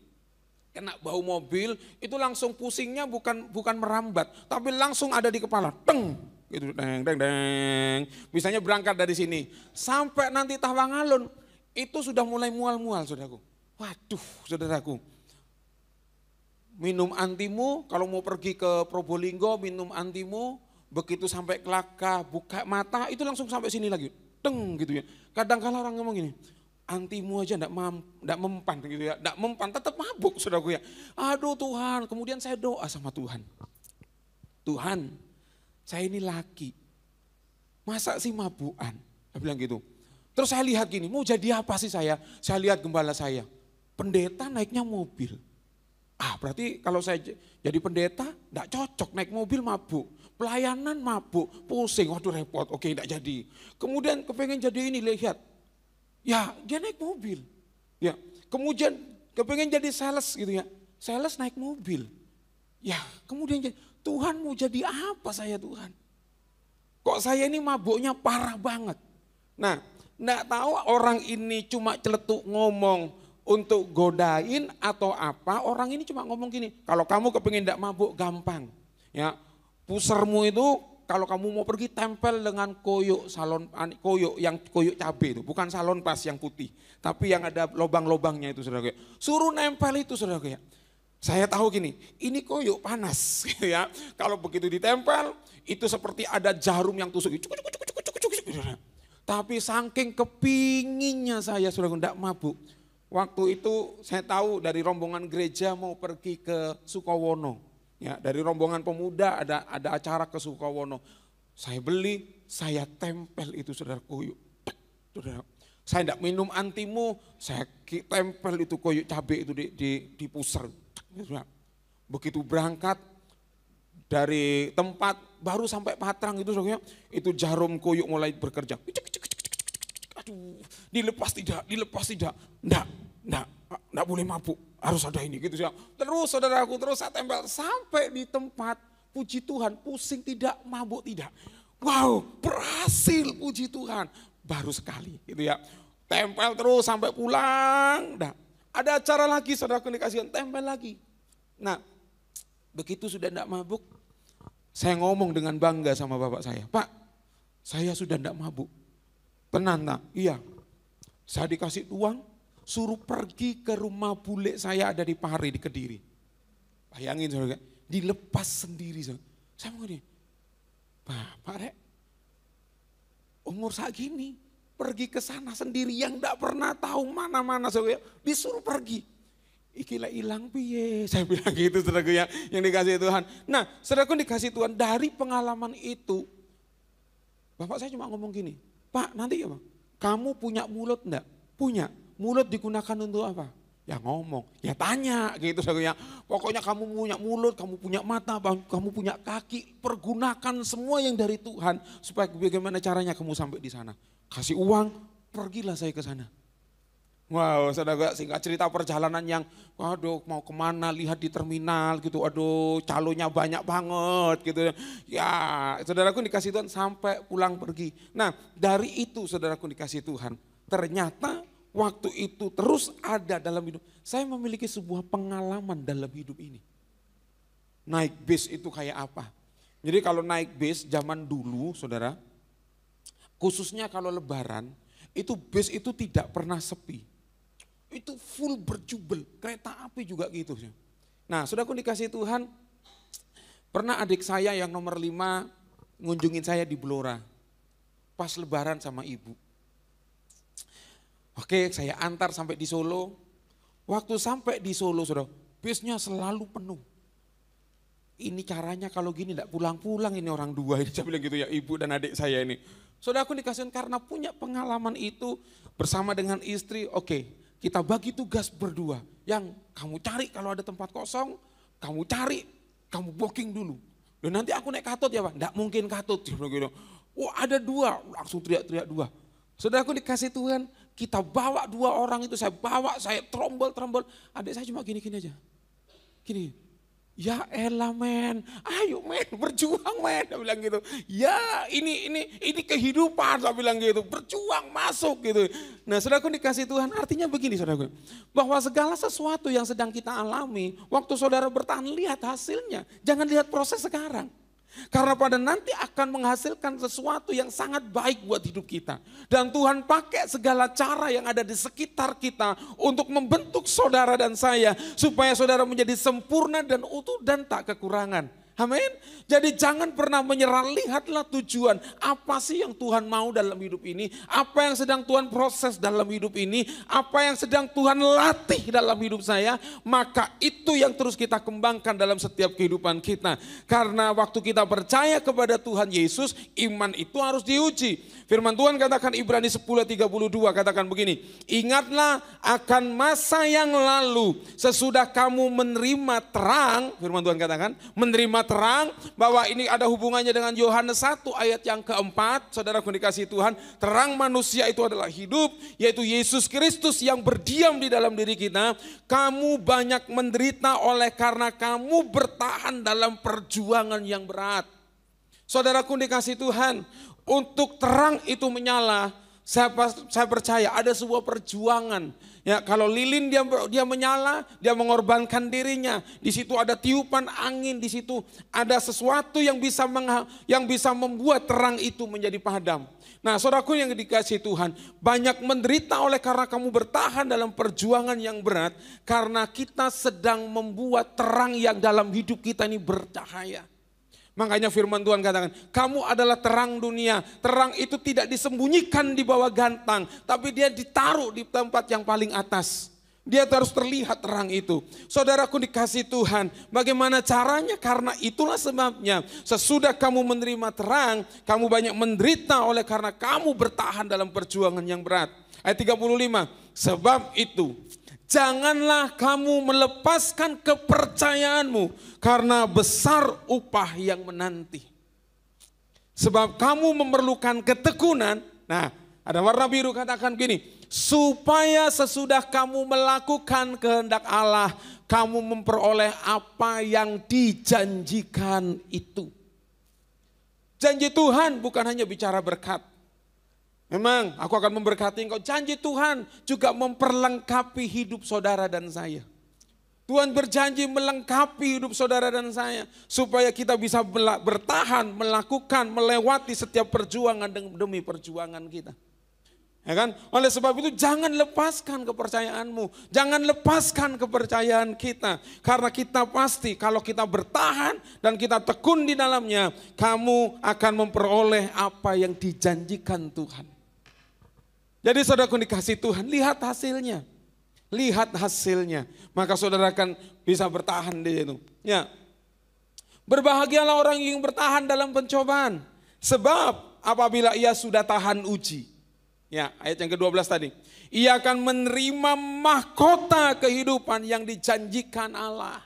Speaker 5: kena bau mobil, itu langsung pusingnya bukan merambat, tapi langsung ada di kepala, teng, gitu, deng, deng, deng. Misalnya berangkat dari sini, sampai nanti Tawangalun, itu sudah mulai mual-mual, saudaraku. Waduh, saudaraku. Minum antimu, kalau mau pergi ke Probolinggo, minum antimu. Begitu sampai Kelaka, buka mata, itu langsung sampai sini lagi. Teng gitu ya. Kadang-kadang orang ngomong gini, antimu aja enggak mempan gitu ya. Enggak mempan, tetap mabuk saudaraku ya. Aduh Tuhan, kemudian saya doa sama Tuhan. Tuhan, saya ini laki. Masa sih mabukan? Saya bilang gitu. Terus saya lihat gini, mau jadi apa sih saya? Saya lihat gembala saya. Pendeta naiknya mobil. Berarti kalau saya jadi pendeta, enggak cocok naik mobil mabuk. Pelayanan mabuk, pusing, waduh repot, oke tidak jadi. Kemudian kepengen jadi ini, lihat. Ya dia naik mobil. Ya, kemudian kepengen jadi sales gitu ya. Sales naik mobil. Ya kemudian Tuhan mau jadi apa saya Tuhan? Kok saya ini mabuknya parah banget. Nah, enggak tahu orang ini cuma celetuk ngomong untuk godain atau apa. Orang ini cuma ngomong gini, kalau kamu kepengen enggak mabuk gampang. Ya. Pusermu itu kalau kamu mau pergi tempel dengan koyok koyok cabai itu, bukan salon pas yang putih, tapi yang ada lobang-lobangnya itu saudara. Suruh nempel itu saudara. Saya tahu gini, ini koyok panas ya. Kalau begitu ditempel itu seperti ada jarum yang tusuk. Tapi saking kepinginnya saya saudara enggak mabuk. Waktu itu saya tahu dari rombongan gereja mau pergi ke Sukowono. Ya, dari rombongan pemuda ada acara ke Sukowono. Saya beli, saya tempel itu saudara koyok. Saudara, saya tidak minum antimu, saya tempel itu koyok cabai itu di pusar. Begitu berangkat dari tempat baru sampai Patrang itu saudara, itu jarum koyok mulai bekerja. Aduh, dilepas tidak, enggak boleh mabuk. Harus ada ini gitu ya. Terus saudaraku saya tempel sampai di tempat, puji Tuhan, pusing tidak, mabuk tidak. Wow, berhasil puji Tuhan. Baru sekali gitu ya. Tempel terus sampai pulang. Nah, ada acara lagi saudaraku dikasih tempel lagi. Nah, begitu sudah enggak mabuk, saya ngomong dengan bangga sama bapak saya. Pak, saya sudah enggak mabuk. Tenang tak? Iya. Saya dikasih uang. Suruh pergi ke rumah bule saya ada di Pare di Kediri. Bayangin saudara, dilepas sendiri. Saya mau ngomong, Pak Rek, umur segini pergi ke sana sendiri yang enggak pernah tahu mana-mana saudara, disuruh pergi. Ikilah hilang piye, saya bilang gitu saudara yang dikasih Tuhan. Nah saudaraku dikasih Tuhan dari pengalaman itu, bapak saya cuma ngomong gini, Pak nanti ya Pak, kamu punya mulut enggak? Punya. Mulut digunakan untuk apa? Ya ngomong, ya tanya gitu. Pokoknya kamu punya mulut, kamu punya mata, kamu punya kaki. Pergunakan semua yang dari Tuhan supaya bagaimana caranya kamu sampai di sana. Kasih uang, pergilah saya ke sana. Wow, saudara, singkat cerita perjalanan yang aduh mau kemana, lihat di terminal gitu, aduh calonnya banyak banget gitu. Ya saudaraku dikasih Tuhan sampai pulang pergi. Nah dari itu saudaraku dikasih Tuhan, ternyata waktu itu terus ada dalam hidup. Saya memiliki sebuah pengalaman dalam hidup ini. Naik bis itu kayak apa? Jadi kalau naik bis zaman dulu saudara, khususnya kalau lebaran, itu bis itu tidak pernah sepi. Itu full berjubel, kereta api juga gitu. Nah saudaraku dikasih Tuhan, pernah adik saya yang nomor 5 ngunjungin saya di Blora. Pas lebaran sama ibu. Oke, saya antar sampai di Solo. Waktu sampai di Solo, saudara, bisnya selalu penuh. Ini caranya kalau gini enggak pulang-pulang ini orang dua. Ini saya bilang gitu ya, ibu dan adik saya ini. Saudara aku dikasihin karena punya pengalaman itu bersama dengan istri. Oke, kita bagi tugas berdua. Yang kamu cari kalau ada tempat kosong, kamu cari, kamu booking dulu. Dan nanti aku naik katut ya Pak, enggak mungkin katut. Oh ada 2, langsung teriak-teriak 2. Saudara aku dikasih Tuhan, kita bawa 2 orang itu, saya bawa, saya trombol. Adik saya cuma gini-gini aja. Gini, ya elah men, ayo men, berjuang men, saya bilang gitu. Ya ini kehidupan, saya bilang gitu, berjuang masuk gitu. Nah saudaraku dikasih Tuhan, artinya begini saudaraku. Bahwa segala sesuatu yang sedang kita alami, waktu saudara bertahan lihat hasilnya, jangan lihat proses sekarang. Karena pada nanti akan menghasilkan sesuatu yang sangat baik buat hidup kita. Dan Tuhan pakai segala cara yang ada di sekitar kita untuk membentuk saudara dan saya. Supaya saudara menjadi sempurna dan utuh dan tak kekurangan. Amin. Jadi jangan pernah menyerah, lihatlah tujuan. Apa sih yang Tuhan mau dalam hidup ini? Apa yang sedang Tuhan proses dalam hidup ini? Apa yang sedang Tuhan latih dalam hidup saya? Maka itu yang terus kita kembangkan dalam setiap kehidupan kita. Karena waktu kita percaya kepada Tuhan Yesus, iman itu harus diuji. Firman Tuhan katakan Ibrani 10:32 katakan begini. Ingatlah akan masa yang lalu sesudah kamu menerima terang. Firman Tuhan katakan menerima terang, bahwa ini ada hubungannya dengan Yohanes 1 ayat yang keempat. Saudara dikasih Tuhan, terang manusia itu adalah hidup, yaitu Yesus Kristus yang berdiam di dalam diri kita. Kamu banyak menderita oleh karena kamu bertahan dalam perjuangan yang berat. Saudaraku dikasih Tuhan, untuk terang itu menyala, saya percaya ada sebuah perjuangan. Ya, kalau lilin dia menyala, dia mengorbankan dirinya. Di situ ada tiupan angin, di situ ada sesuatu yang bisa membuat terang itu menjadi padam. Nah, saudaraku yang dikasihi Tuhan, banyak menderita oleh karena kamu bertahan dalam perjuangan yang berat, karena kita sedang membuat terang yang dalam hidup kita ini bercahaya. Makanya firman Tuhan katakan, kamu adalah terang dunia. Terang itu tidak disembunyikan di bawah gantang, tapi dia ditaruh di tempat yang paling atas. Dia harus terlihat terang itu. Saudaraku dikasih Tuhan, bagaimana caranya? Karena itulah sebabnya sesudah kamu menerima terang, kamu banyak menderita oleh karena kamu bertahan dalam perjuangan yang berat. Ayat 35, sebab itu janganlah kamu melepaskan kepercayaanmu karena besar upah yang menanti. Sebab kamu memerlukan ketekunan. Nah, ada warna biru katakan gini, supaya sesudah kamu melakukan kehendak Allah, kamu memperoleh apa yang dijanjikan itu. Janji Tuhan bukan hanya bicara berkat. Memang aku akan memberkati engkau. Janji Tuhan juga memperlengkapi hidup saudara dan saya. Tuhan berjanji melengkapi hidup saudara dan saya. Supaya kita bisa bertahan, melakukan, melewati setiap perjuangan demi perjuangan kita. Ya kan? Oleh sebab itu jangan lepaskan kepercayaanmu. Jangan lepaskan kepercayaan kita. Karena kita pasti kalau kita bertahan dan kita tekun di dalamnya, kamu akan memperoleh apa yang dijanjikan Tuhan. Jadi saudaraku dikasih Tuhan, lihat hasilnya. Lihat hasilnya. Maka saudara akan bisa bertahan di situ. Ya. Berbahagialah orang yang bertahan dalam pencobaan. Sebab apabila ia sudah tahan uji. Ya, ayat yang ke-12 tadi. Ia akan menerima mahkota kehidupan yang dijanjikan Allah.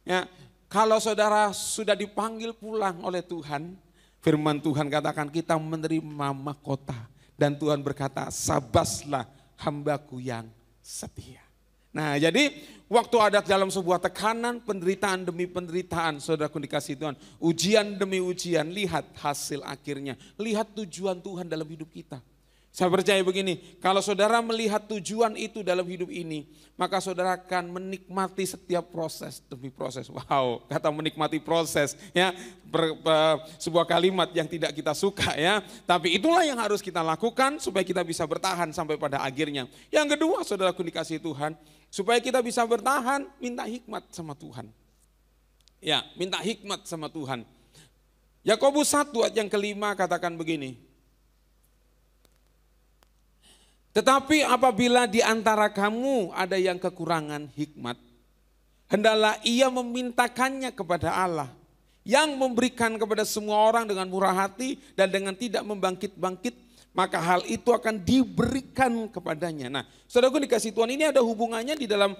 Speaker 5: Ya, kalau saudara sudah dipanggil pulang oleh Tuhan, firman Tuhan katakan kita menerima mahkota. Dan Tuhan berkata, sabaslah hambaku yang setia. Nah, jadi waktu ada dalam sebuah tekanan, penderitaan demi penderitaan, saudaraku dikasih Tuhan, ujian demi ujian, lihat hasil akhirnya, lihat tujuan Tuhan dalam hidup kita. Saya percaya begini, kalau saudara melihat tujuan itu dalam hidup ini, maka saudara akan menikmati setiap proses demi proses. Wow, kata menikmati proses, ya, sebuah kalimat yang tidak kita suka, ya. Tapi itulah yang harus kita lakukan supaya kita bisa bertahan sampai pada akhirnya. Yang kedua, saudaraku dikasih Tuhan, supaya kita bisa bertahan, minta hikmat sama Tuhan. Ya, minta hikmat sama Tuhan. Yakobus 1 ayat yang kelima katakan begini. Tetapi apabila di antara kamu ada yang kekurangan hikmat, hendaklah ia memintakannya kepada Allah, yang memberikan kepada semua orang dengan murah hati dan dengan tidak membangkit-bangkit, maka hal itu akan diberikan kepadanya. Nah, saudaraku dikasih Tuhan, ini ada hubungannya di dalam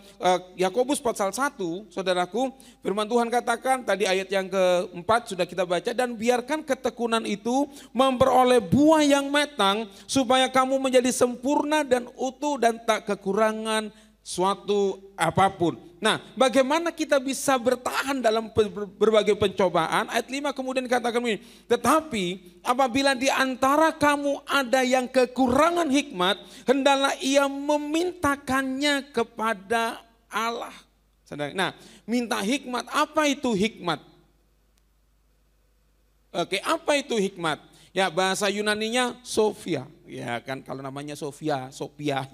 Speaker 5: Yakobus pasal 1, saudaraku. Firman Tuhan katakan, tadi ayat yang keempat sudah kita baca, dan biarkan ketekunan itu memperoleh buah yang matang, supaya kamu menjadi sempurna dan utuh dan tak kekurangan suatu apapun. Nah, bagaimana kita bisa bertahan dalam berbagai pencobaan? Ayat 5 kemudian katakan begini, tetapi apabila di antara kamu ada yang kekurangan hikmat, hendaklah ia memintakannya kepada Allah. Nah, minta hikmat, apa itu hikmat? Oke, apa itu hikmat? Ya, bahasa Yunaninya Sophia, ya kan, kalau namanya Sophia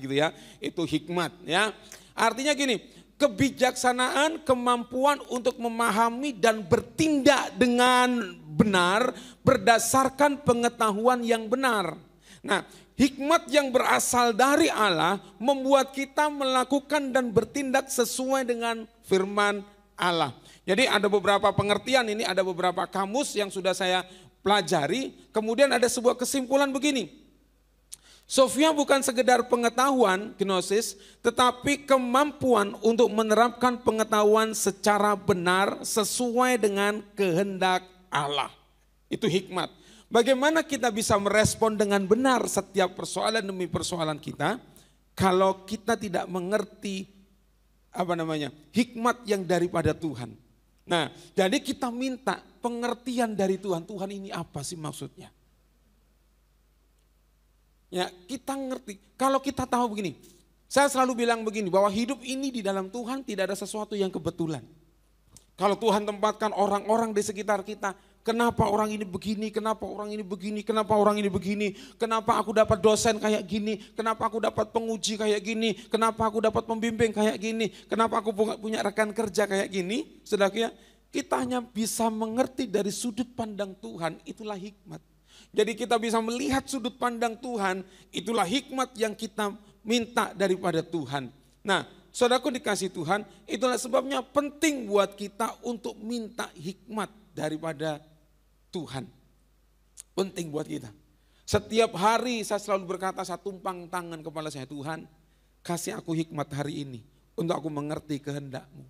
Speaker 5: gitu ya, itu hikmat ya. Artinya gini, kebijaksanaan, kemampuan untuk memahami dan bertindak dengan benar berdasarkan pengetahuan yang benar. Nah, hikmat yang berasal dari Allah membuat kita melakukan dan bertindak sesuai dengan firman Allah. Jadi ada beberapa pengertian ini, ada beberapa kamus yang sudah saya pelajari, kemudian ada sebuah kesimpulan begini. Sophia bukan sekedar pengetahuan, gnosis, tetapi kemampuan untuk menerapkan pengetahuan secara benar sesuai dengan kehendak Allah. Itu hikmat. Bagaimana kita bisa merespon dengan benar setiap persoalan demi persoalan kita kalau kita tidak mengerti hikmat yang daripada Tuhan. Nah, jadi kita minta pengertian dari Tuhan. Tuhan ini apa sih maksudnya? Ya, kita ngerti. Kalau kita tahu begini, saya selalu bilang begini, bahwa hidup ini di dalam Tuhan tidak ada sesuatu yang kebetulan. Kalau Tuhan tempatkan orang-orang di sekitar kita, kenapa orang ini begini, kenapa orang ini begini, kenapa orang ini begini, kenapa aku dapat dosen kayak gini, kenapa aku dapat penguji kayak gini, kenapa aku dapat pembimbing kayak gini, kenapa aku punya rekan kerja kayak gini, saudara, kita hanya bisa mengerti dari sudut pandang Tuhan, itulah hikmat. Jadi kita bisa melihat sudut pandang Tuhan, itulah hikmat yang kita minta daripada Tuhan. Nah, saudaraku dikasih Tuhan, itulah sebabnya penting buat kita untuk minta hikmat daripada Tuhan. Penting buat kita. Setiap hari saya selalu berkata, saya tumpang tangan kepala saya, Tuhan kasih aku hikmat hari ini untuk aku mengerti kehendak-Mu.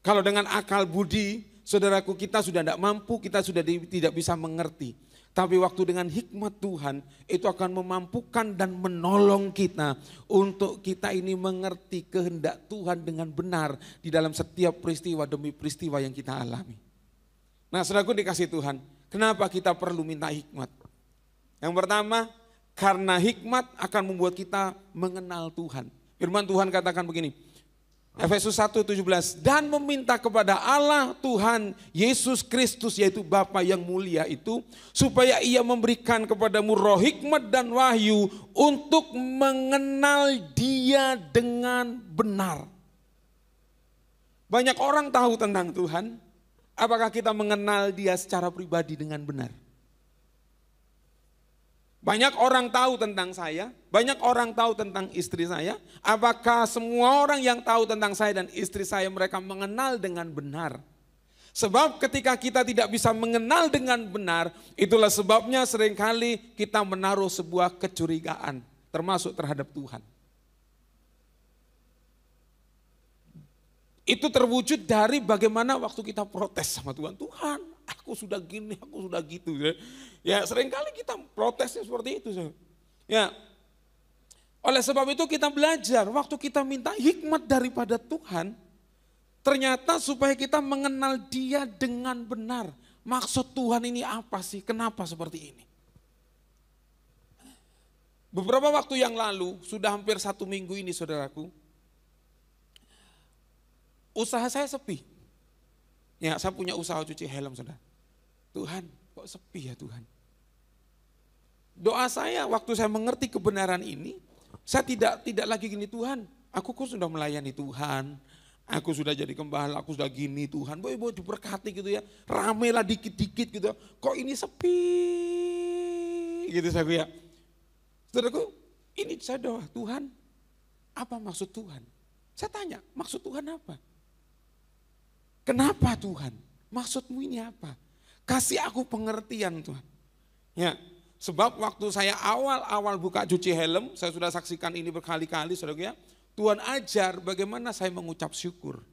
Speaker 5: Kalau dengan akal budi, saudaraku, kita sudah tidak mampu, kita sudah tidak bisa mengerti. Tapi waktu dengan hikmat Tuhan, itu akan memampukan dan menolong kita untuk kita ini mengerti kehendak Tuhan dengan benar di dalam setiap peristiwa demi peristiwa yang kita alami. Nah, saudaraku dikasih Tuhan, kenapa kita perlu minta hikmat? Yang pertama, karena hikmat akan membuat kita mengenal Tuhan. Firman Tuhan katakan begini, Efesus 1:17, dan meminta kepada Allah Tuhan Yesus Kristus, yaitu Bapa yang mulia itu, supaya ia memberikan kepadamu roh hikmat dan wahyu untuk mengenal Dia dengan benar. Banyak orang tahu tentang Tuhan, apakah kita mengenal Dia secara pribadi dengan benar? Banyak orang tahu tentang saya, banyak orang tahu tentang istri saya. Apakah semua orang yang tahu tentang saya dan istri saya mereka mengenal dengan benar? Sebab ketika kita tidak bisa mengenal dengan benar, itulah sebabnya seringkali kita menaruh sebuah kecurigaan. termasuk terhadap Tuhan. Itu terwujud dari bagaimana waktu kita protes sama Tuhan. Tuhan, aku sudah gini, aku sudah gitu. Ya seringkali kita protesnya seperti itu. Ya, oleh sebab itu kita belajar, waktu kita minta hikmat daripada Tuhan, ternyata supaya kita mengenal Dia dengan benar. Maksud Tuhan ini apa sih? Kenapa seperti ini? Beberapa waktu yang lalu, sudah hampir 1 minggu ini saudaraku, usaha saya sepi. Ya, saya punya usaha cuci helm saudara. Tuhan, kok sepi ya Tuhan? Doa saya waktu saya mengerti kebenaran ini, saya tidak lagi gini, Tuhan, aku kok sudah melayani Tuhan, aku sudah jadi gembala, aku sudah gini Tuhan, boy diberkati gitu ya, rame lah dikit-dikit gitu, kok ini sepi gitu saya ya. Saudaraku, ini saya doa, Tuhan, apa maksud Tuhan? Saya tanya, maksud Tuhan apa? Kenapa Tuhan? Maksudmu ini apa? Kasih aku pengertian Tuhan. Ya, sebab waktu saya awal-awal buka cuci helm, saya sudah saksikan ini berkali-kali saudara ya. Tuhan ajar bagaimana saya mengucap syukur.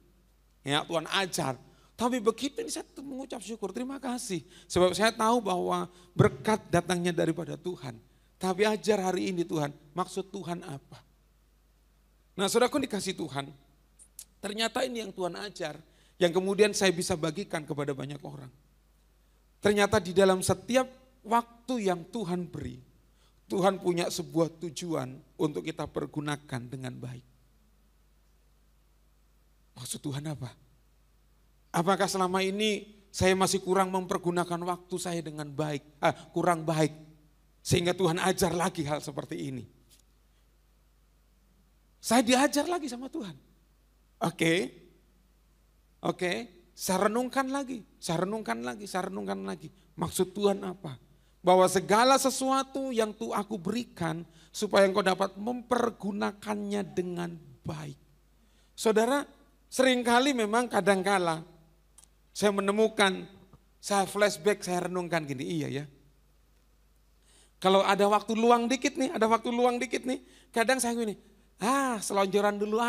Speaker 5: Ya, Tuhan ajar. Tapi begitu ini saya mengucap syukur, terima kasih. Sebab saya tahu bahwa berkat datangnya daripada Tuhan. Tapi ajar hari ini Tuhan, maksud Tuhan apa? Nah saudaraku dikasih Tuhan, ternyata ini yang Tuhan ajar, yang kemudian saya bisa bagikan kepada banyak orang. Ternyata di dalam setiap waktu yang Tuhan beri, Tuhan punya sebuah tujuan untuk kita pergunakan dengan baik. Maksud Tuhan apa? Apakah selama ini saya masih kurang mempergunakan waktu saya dengan baik, kurang baik, sehingga Tuhan ajar lagi hal seperti ini? Saya diajar lagi sama Tuhan. Oke, saya renungkan lagi. Maksud Tuhan apa? Bahwa segala sesuatu yang aku berikan supaya engkau dapat mempergunakannya dengan baik. Saudara, seringkali memang kadangkala saya menemukan, saya flashback, saya renungkan gini, iya ya. Kalau ada waktu luang dikit nih, kadang saya gini, selonjoran dulu,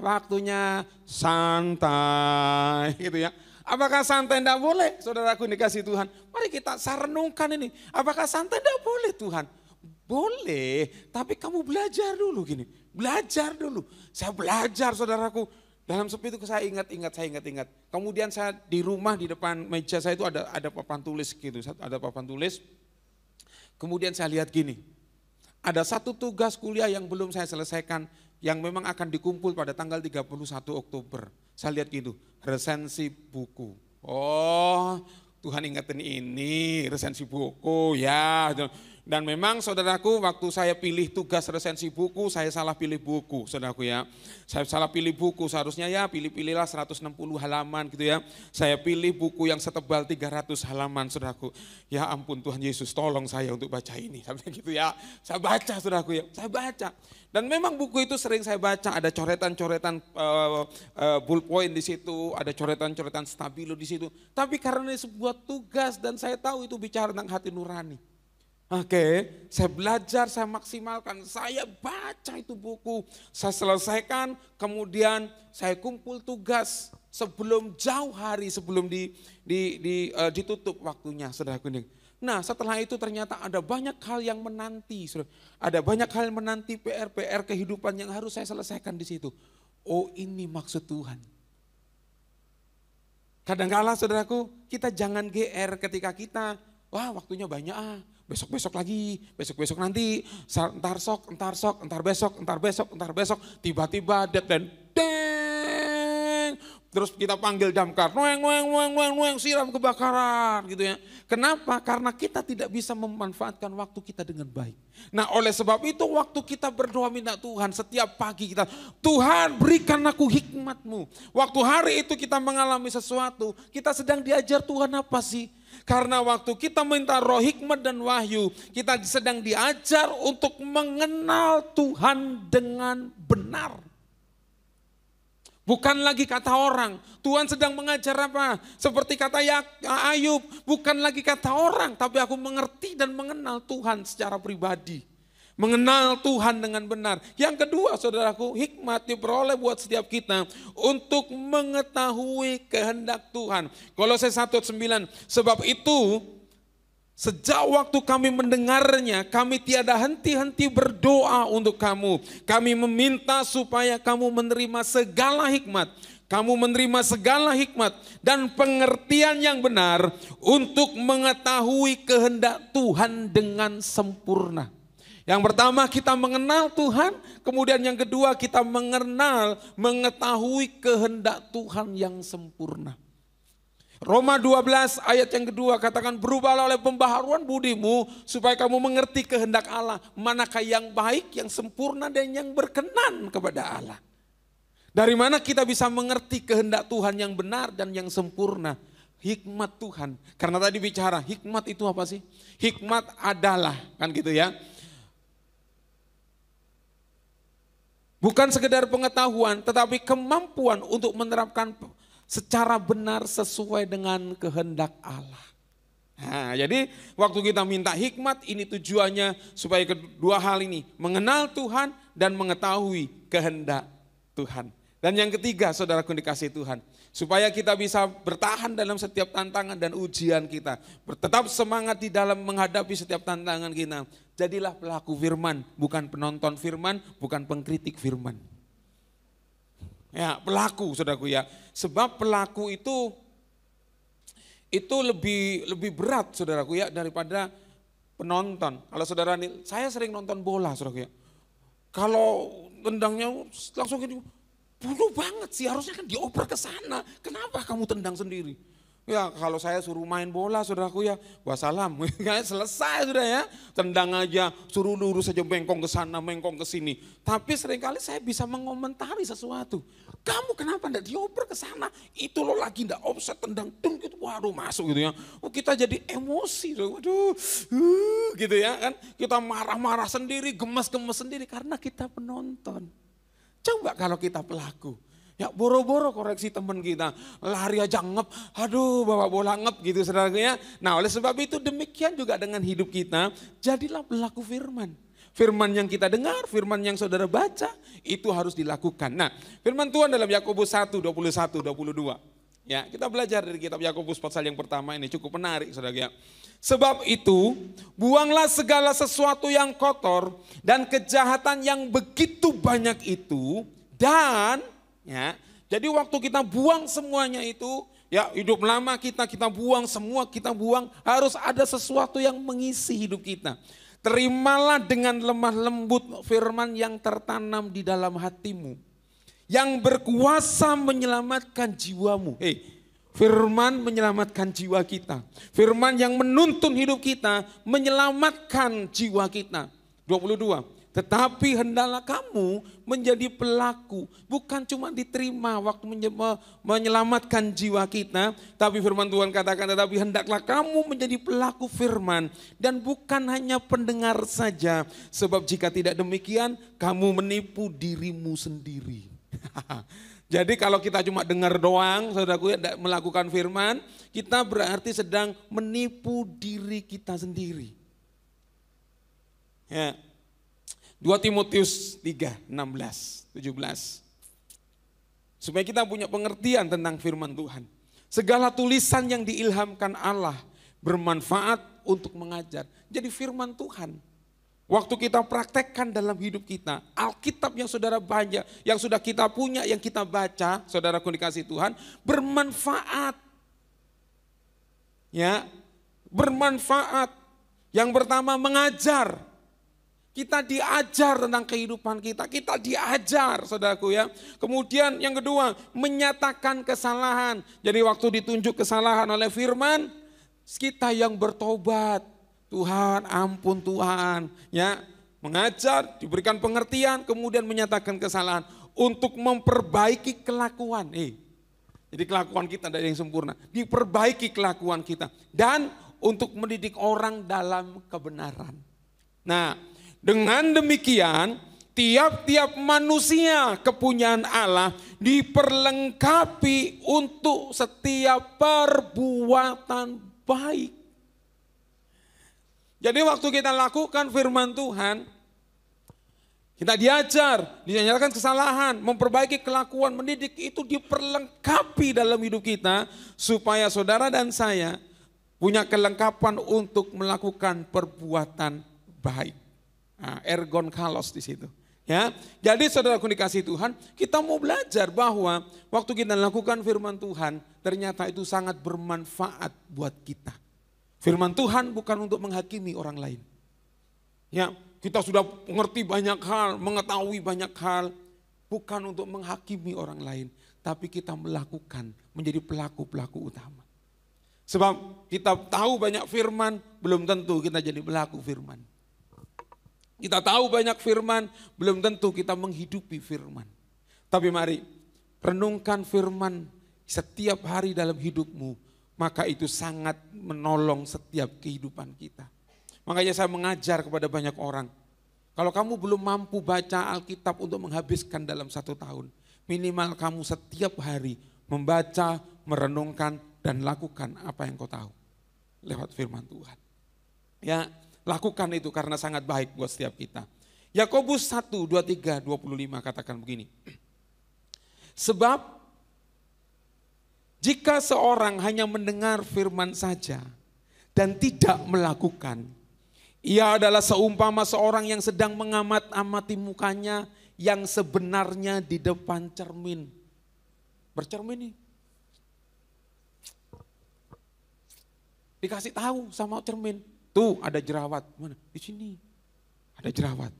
Speaker 5: waktunya santai gitu ya. Apakah santai enggak boleh? Saudaraku dikasih Tuhan. Mari saya renungkan ini. Apakah santai enggak boleh Tuhan? Boleh, tapi kamu belajar dulu gini. Belajar dulu. Saya belajar saudaraku. Dalam sepi itu saya ingat. Kemudian saya di rumah di depan meja saya itu ada papan tulis gitu. Ada papan tulis. Kemudian saya lihat gini. Ada satu tugas kuliah yang belum saya selesaikan, yang memang akan dikumpul pada tanggal 31 Oktober. Saya lihat gitu, resensi buku. Oh, Tuhan ingetin ini, resensi buku ya. Dan memang saudaraku, waktu saya pilih tugas resensi buku, saya salah pilih buku, saudaraku ya. Saya salah pilih buku, seharusnya ya pilih-pilihlah 160 halaman gitu ya. Saya pilih buku yang setebal 300 halaman, saudaraku. Ya ampun Tuhan Yesus, tolong saya untuk baca ini. Sampai gitu ya, saya baca saudaraku ya, saya baca. Dan memang buku itu sering saya baca, ada coretan-coretan ballpoint di situ, ada coretan-coretan stabilo di situ. Tapi karena ini sebuah tugas dan saya tahu itu bicara tentang hati nurani. Saya belajar, saya maksimalkan, saya baca itu buku, saya selesaikan, kemudian saya kumpul tugas sebelum jauh hari, sebelum ditutup waktunya, saudaraku ini. Nah setelah itu ternyata ada banyak hal yang menanti, ada banyak hal yang menanti PR kehidupan yang harus saya selesaikan di situ. Oh ini maksud Tuhan. Kadang-kala saudaraku, kita jangan GR ketika kita, waktunya banyak besok-besok lagi, besok-besok nanti, entar besok, tiba-tiba deadline, terus kita panggil damkar, siram kebakaran gitu ya. Kenapa? Karena kita tidak bisa memanfaatkan waktu kita dengan baik. Nah oleh sebab itu waktu kita berdoa minta Tuhan setiap pagi kita, Tuhan berikan aku hikmat-Mu. Waktu hari itu kita mengalami sesuatu, kita sedang diajar Tuhan apa sih? Karena waktu kita minta roh hikmat dan wahyu, kita sedang diajar untuk mengenal Tuhan dengan benar. Bukan lagi kata orang, Tuhan sedang mengajar apa? Seperti kata Ayub, bukan lagi kata orang, tapi aku mengerti dan mengenal Tuhan secara pribadi. mengenal Tuhan dengan benar. Yang kedua saudaraku, hikmat diperoleh buat setiap kita untuk mengetahui kehendak Tuhan. Kolose 1:9, sebab itu sejak waktu kami mendengarnya, kami tiada henti-henti berdoa untuk kamu. Kami meminta supaya kamu menerima segala hikmat. Kamu menerima segala hikmat dan pengertian yang benar untuk mengetahui kehendak Tuhan dengan sempurna. Yang pertama kita mengenal Tuhan, kemudian yang kedua kita mengetahui kehendak Tuhan yang sempurna. Roma 12 ayat yang kedua katakan, berubahlah oleh pembaharuan budimu supaya kamu mengerti kehendak Allah, manakah yang baik, yang sempurna dan yang berkenan kepada Allah. Dari mana kita bisa mengerti kehendak Tuhan yang benar dan yang sempurna? Hikmat Tuhan. Karena tadi bicara hikmat itu apa sih? Hikmat adalah, kan gitu ya. Bukan sekedar pengetahuan, tetapi kemampuan untuk menerapkan secara benar sesuai dengan kehendak Allah. Nah, jadi waktu kita minta hikmat, ini tujuannya supaya kedua hal ini, mengenal Tuhan dan mengetahui kehendak Tuhan. Dan yang ketiga, saudaraku dikasih Tuhan, supaya kita bisa bertahan dalam setiap tantangan dan ujian kita, tetap semangat di dalam menghadapi setiap tantangan kita. Jadilah pelaku firman, bukan penonton firman, bukan pengkritik firman. Ya, pelaku saudaraku ya. Sebab pelaku itu lebih berat saudaraku ya daripada penonton. Kalau saudara nih, saya sering nonton bola saudaraku ya. Kalau tendangnya langsung gini, bodoh banget sih, harusnya kan dioper ke sana. Kenapa kamu tendang sendiri? Ya kalau saya suruh main bola saudaraku ya, wassalam, selesai sudah ya. Tendang aja, suruh lurus saja, mengkong ke sana, mengkong ke sini. Tapi seringkali saya bisa mengomentari sesuatu. Kamu kenapa enggak dioper ke sana? Itu lo lagi enggak offset, tendang, tung gitu, waduh masuk gitu ya. Oh kita jadi emosi, waduh, gitu ya kan. Kita marah-marah sendiri, gemes-gemes sendiri karena kita penonton. Coba kalau kita pelaku. Ya boro-boro koreksi teman kita, lari aja ngep, aduh bawa bola ngep gitu saudara ya. Nah oleh sebab itu demikian juga dengan hidup kita, jadilah pelaku firman. Firman yang kita dengar, firman yang saudara baca, itu harus dilakukan. Nah firman Tuhan dalam Yakobus 1, 21, 22. Ya kita belajar dari kitab Yakobus pasal yang pertama ini cukup menarik saudara ya. Sebab itu buanglah segala sesuatu yang kotor dan kejahatan yang begitu banyak itu dan ya, jadi waktu kita buang semuanya itu, ya hidup lama kita buang semua, kita buang, harus ada sesuatu yang mengisi hidup kita. Terimalah dengan lemah lembut firman yang tertanam di dalam hatimu, yang berkuasa menyelamatkan jiwamu. Firman menyelamatkan jiwa kita, firman yang menuntun hidup kita, menyelamatkan jiwa kita. 22. Tetapi hendaklah kamu menjadi pelaku, bukan cuma diterima waktu menyelamatkan jiwa kita, tapi firman Tuhan katakan tetapi hendaklah kamu menjadi pelaku firman dan bukan hanya pendengar saja, sebab jika tidak demikian kamu menipu dirimu sendiri. Jadi kalau kita cuma dengar doang, saudaraku ya, melakukan firman, kita berarti sedang menipu diri kita sendiri. Ya. 2 Timotius 3, 16, 17. Supaya kita punya pengertian tentang firman Tuhan. Segala tulisan yang diilhamkan Allah bermanfaat untuk mengajar. Jadi firman Tuhan, waktu kita praktekkan dalam hidup kita, Alkitab yang saudara baca, yang sudah kita punya, yang kita baca, saudaraku dikasih Tuhan, bermanfaat. Ya, bermanfaat. Yang pertama mengajar. Kita diajar tentang kehidupan kita diajar saudaraku ya. Kemudian yang kedua menyatakan kesalahan. Jadi waktu ditunjuk kesalahan oleh firman, kita yang bertobat, Tuhan ampun Tuhan ya. Mengajar, diberikan pengertian, kemudian menyatakan kesalahan untuk memperbaiki kelakuan. Jadi kelakuan kita tidak ada yang sempurna, diperbaiki kelakuan kita dan untuk mendidik orang dalam kebenaran. Nah, dengan demikian, tiap-tiap manusia kepunyaan Allah diperlengkapi untuk setiap perbuatan baik. Jadi waktu kita lakukan firman Tuhan, Kita dinyatakan kesalahan, memperbaiki kelakuan, mendidik itu diperlengkapi dalam hidup kita supaya saudara dan saya punya kelengkapan untuk melakukan perbuatan baik. Nah, ergon kalos di situ. Ya, jadi saudaraku dikasih Tuhan, kita mau belajar bahwa waktu kita lakukan firman Tuhan, ternyata itu sangat bermanfaat buat kita. Firman Tuhan bukan untuk menghakimi orang lain. Ya, kita sudah mengerti banyak hal, mengetahui banyak hal, bukan untuk menghakimi orang lain, tapi kita melakukan, menjadi pelaku-pelaku utama. Sebab kita tahu banyak firman, belum tentu kita jadi pelaku firman. Kita tahu banyak firman, belum tentu kita menghidupi firman. Tapi mari, renungkan firman setiap hari dalam hidupmu, maka itu sangat menolong setiap kehidupan kita. Makanya saya mengajar kepada banyak orang, kalau kamu belum mampu baca Alkitab untuk menghabiskan dalam 1 tahun, minimal kamu setiap hari membaca, merenungkan, dan lakukan apa yang kau tahu lewat firman Tuhan. Ya, lakukan itu karena sangat baik buat setiap kita. Yakobus 1, 23, 25 katakan begini. Sebab jika seorang hanya mendengar firman saja dan tidak melakukan, ia adalah seumpama seorang yang sedang mengamat-amati mukanya yang sebenarnya di depan cermin. Bercermin nih. Dikasih tahu sama cermin. Tuh ada jerawat. Mana? Di sini. Ada jerawat.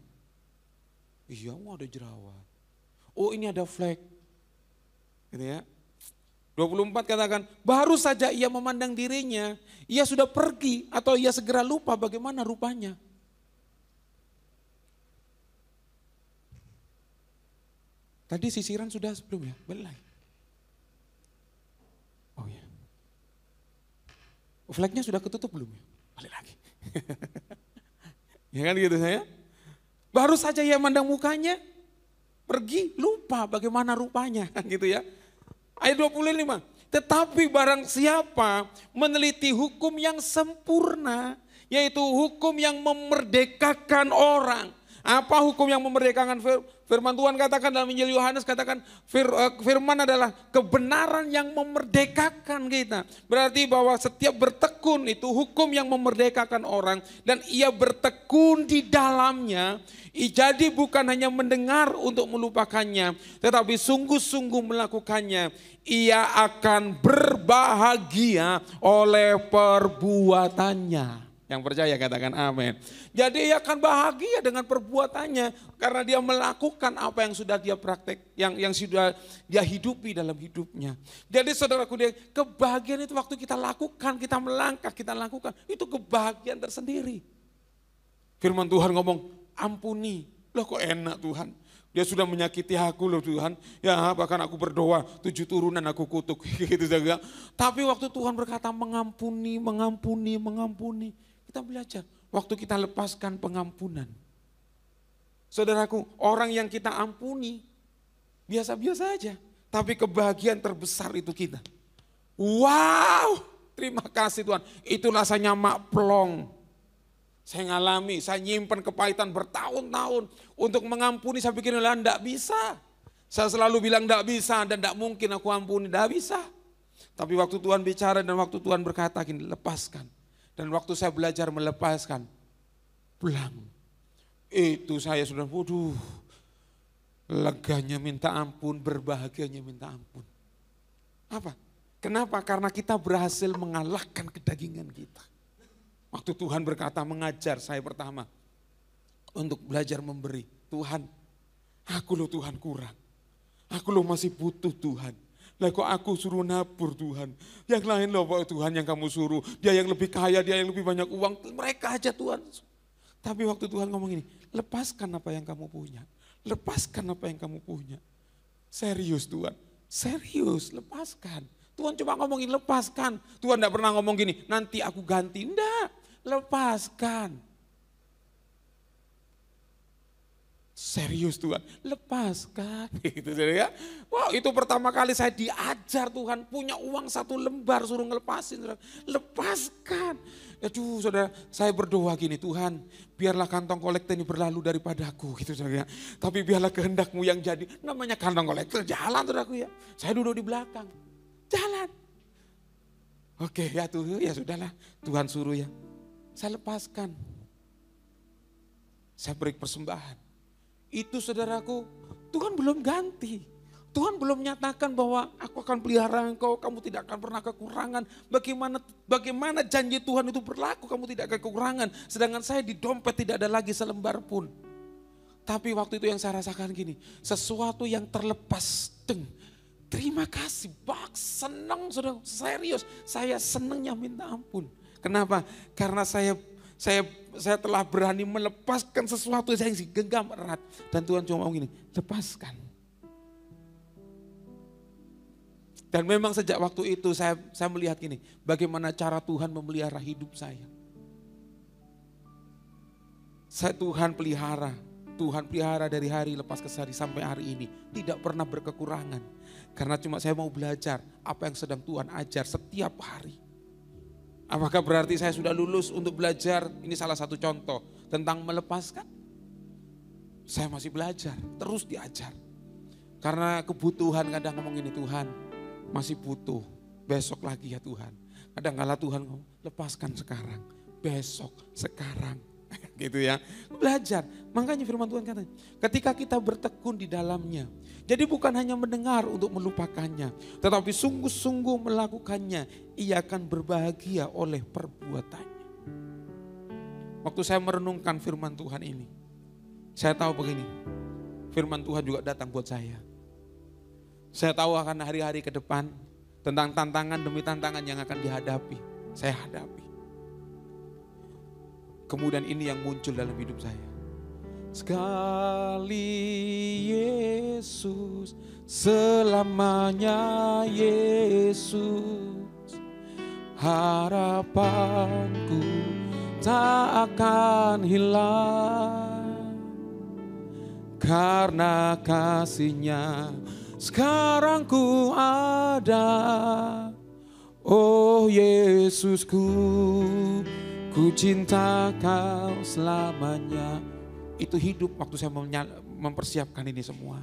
Speaker 5: Iya, ada jerawat. Oh, ini ada flek. Gitu ya. 24 katakan, baru saja ia memandang dirinya, ia sudah pergi atau ia segera lupa bagaimana rupanya. Tadi sisiran sudah sebelum ya? Belai. Oh ya. Fleknya sudah ketutup belum ya? Balik lagi. Ya kan gitu saya. Baru saja ia memandang mukanya, pergi lupa bagaimana rupanya gitu ya. Ayat 25, tetapi barang siapa meneliti hukum yang sempurna, yaitu hukum yang memerdekakan orang. Apa hukum yang memerdekakan? Firman Tuhan katakan dalam Injil Yohanes, katakan firman adalah kebenaran yang memerdekakan kita. Berarti bahwa setiap bertekun itu hukum yang memerdekakan orang dan ia bertekun di dalamnya. Jadi bukan hanya mendengar untuk melupakannya, tetapi sungguh-sungguh melakukannya. Ia akan berbahagia oleh perbuatannya. Yang percaya katakan amin. Jadi ia akan bahagia dengan perbuatannya karena dia melakukan apa yang sudah dia praktek, yang sudah dia hidupi dalam hidupnya. Jadi saudaraku, kebahagiaan itu waktu kita lakukan, kita melangkah, kita lakukan, itu kebahagiaan tersendiri. Firman Tuhan ngomong, ampuni. Loh kok enak Tuhan. Dia sudah menyakiti aku loh Tuhan. Ya bahkan aku berdoa 7 turunan aku kutuk. Gitu saja. Tapi waktu Tuhan berkata mengampuni, mengampuni, mengampuni. Kita belajar waktu kita lepaskan pengampunan. Saudaraku, orang yang kita ampuni biasa-biasa aja. Tapi kebahagiaan terbesar itu kita. Wow, terima kasih Tuhan. Itu rasanya mak plong. Saya ngalami, saya nyimpan kepahitan bertahun-tahun. Untuk mengampuni saya pikir enggak bisa. Saya selalu bilang enggak bisa dan enggak mungkin aku ampuni, enggak bisa. Tapi waktu Tuhan bicara dan waktu Tuhan berkata gini, lepaskan. Dan waktu saya belajar melepaskan, pulang. Itu saya sudah, waduh, leganya minta ampun, berbahagianya minta ampun. Apa? Kenapa? Karena kita berhasil mengalahkan kedagingan kita. Waktu Tuhan berkata mengajar saya pertama, untuk belajar memberi. Tuhan, aku loh Tuhan kurang. Aku loh masih butuh Tuhan. Lah kok aku suruh nabur Tuhan. Yang lain loh Tuhan yang kamu suruh. Dia yang lebih kaya, dia yang lebih banyak uang. Mereka aja Tuhan. Tapi waktu Tuhan ngomong ini, lepaskan apa yang kamu punya. Lepaskan apa yang kamu punya. Serius Tuhan, serius lepaskan. Tuhan cuma ngomongin lepaskan. Tuhan enggak pernah ngomong gini, nanti aku ganti. Enggak, lepaskan. Serius Tuhan, lepaskan. Gitu, ya. Wow, itu pertama kali saya diajar Tuhan, punya uang 1 lembar suruh ngelepasin. Lepaskan. Ya saudara, saya berdoa gini, Tuhan biarlah kantong kolektor ini berlalu daripadaku. Gitu, saudara. Tapi biarlah kehendak-Mu yang jadi. Namanya kantong kolektor, jalan saudaraku ya. Saya duduk di belakang, jalan. Oke ya Tuhan, ya sudahlah Tuhan suruh ya. Saya lepaskan. Saya beri persembahan. Itu saudaraku, Tuhan belum ganti. Tuhan belum menyatakan bahwa aku akan pelihara engkau, kamu tidak akan pernah kekurangan. Bagaimana janji Tuhan itu berlaku, kamu tidak akan kekurangan. Sedangkan saya di dompet tidak ada lagi selembar pun. Tapi waktu itu yang saya rasakan gini, sesuatu yang terlepas. Terima kasih, senang saudara, serius. Saya senangnya minta ampun. Kenapa? Karena saya telah berani melepaskan sesuatu yang genggam erat. Dan Tuhan cuma ngomong gini, lepaskan. Dan memang sejak waktu itu saya melihat gini, bagaimana cara Tuhan memelihara hidup saya. Tuhan pelihara dari hari lepas ke hari sampai hari ini. Tidak pernah berkekurangan. Karena cuma saya mau belajar apa yang sedang Tuhan ajar setiap hari. Apakah berarti saya sudah lulus untuk belajar? Ini salah satu contoh tentang melepaskan. Saya masih belajar, terus diajar. Karena kebutuhan kadang ngomong gini, Tuhan masih butuh, besok lagi ya Tuhan. Kadang-kala Tuhan ngomong, lepaskan sekarang, besok, sekarang. Gitu ya, belajar. Makanya firman Tuhan katanya, ketika kita bertekun di dalamnya. Jadi bukan hanya mendengar untuk melupakannya, tetapi sungguh-sungguh melakukannya, ia akan berbahagia oleh perbuatannya. Waktu saya merenungkan firman Tuhan ini, saya tahu begini, firman Tuhan juga datang buat saya. Saya tahu akan hari-hari ke depan, tentang tantangan demi tantangan yang akan dihadapi, saya hadapi. Kemudian ini yang muncul dalam hidup saya. Sekali Yesus, selamanya Yesus, harapanku tak akan hilang. Karena kasih-Nya sekarang ku ada. Oh Yesusku, ku cinta Kau selamanya. Itu hidup waktu saya mempersiapkan ini semua.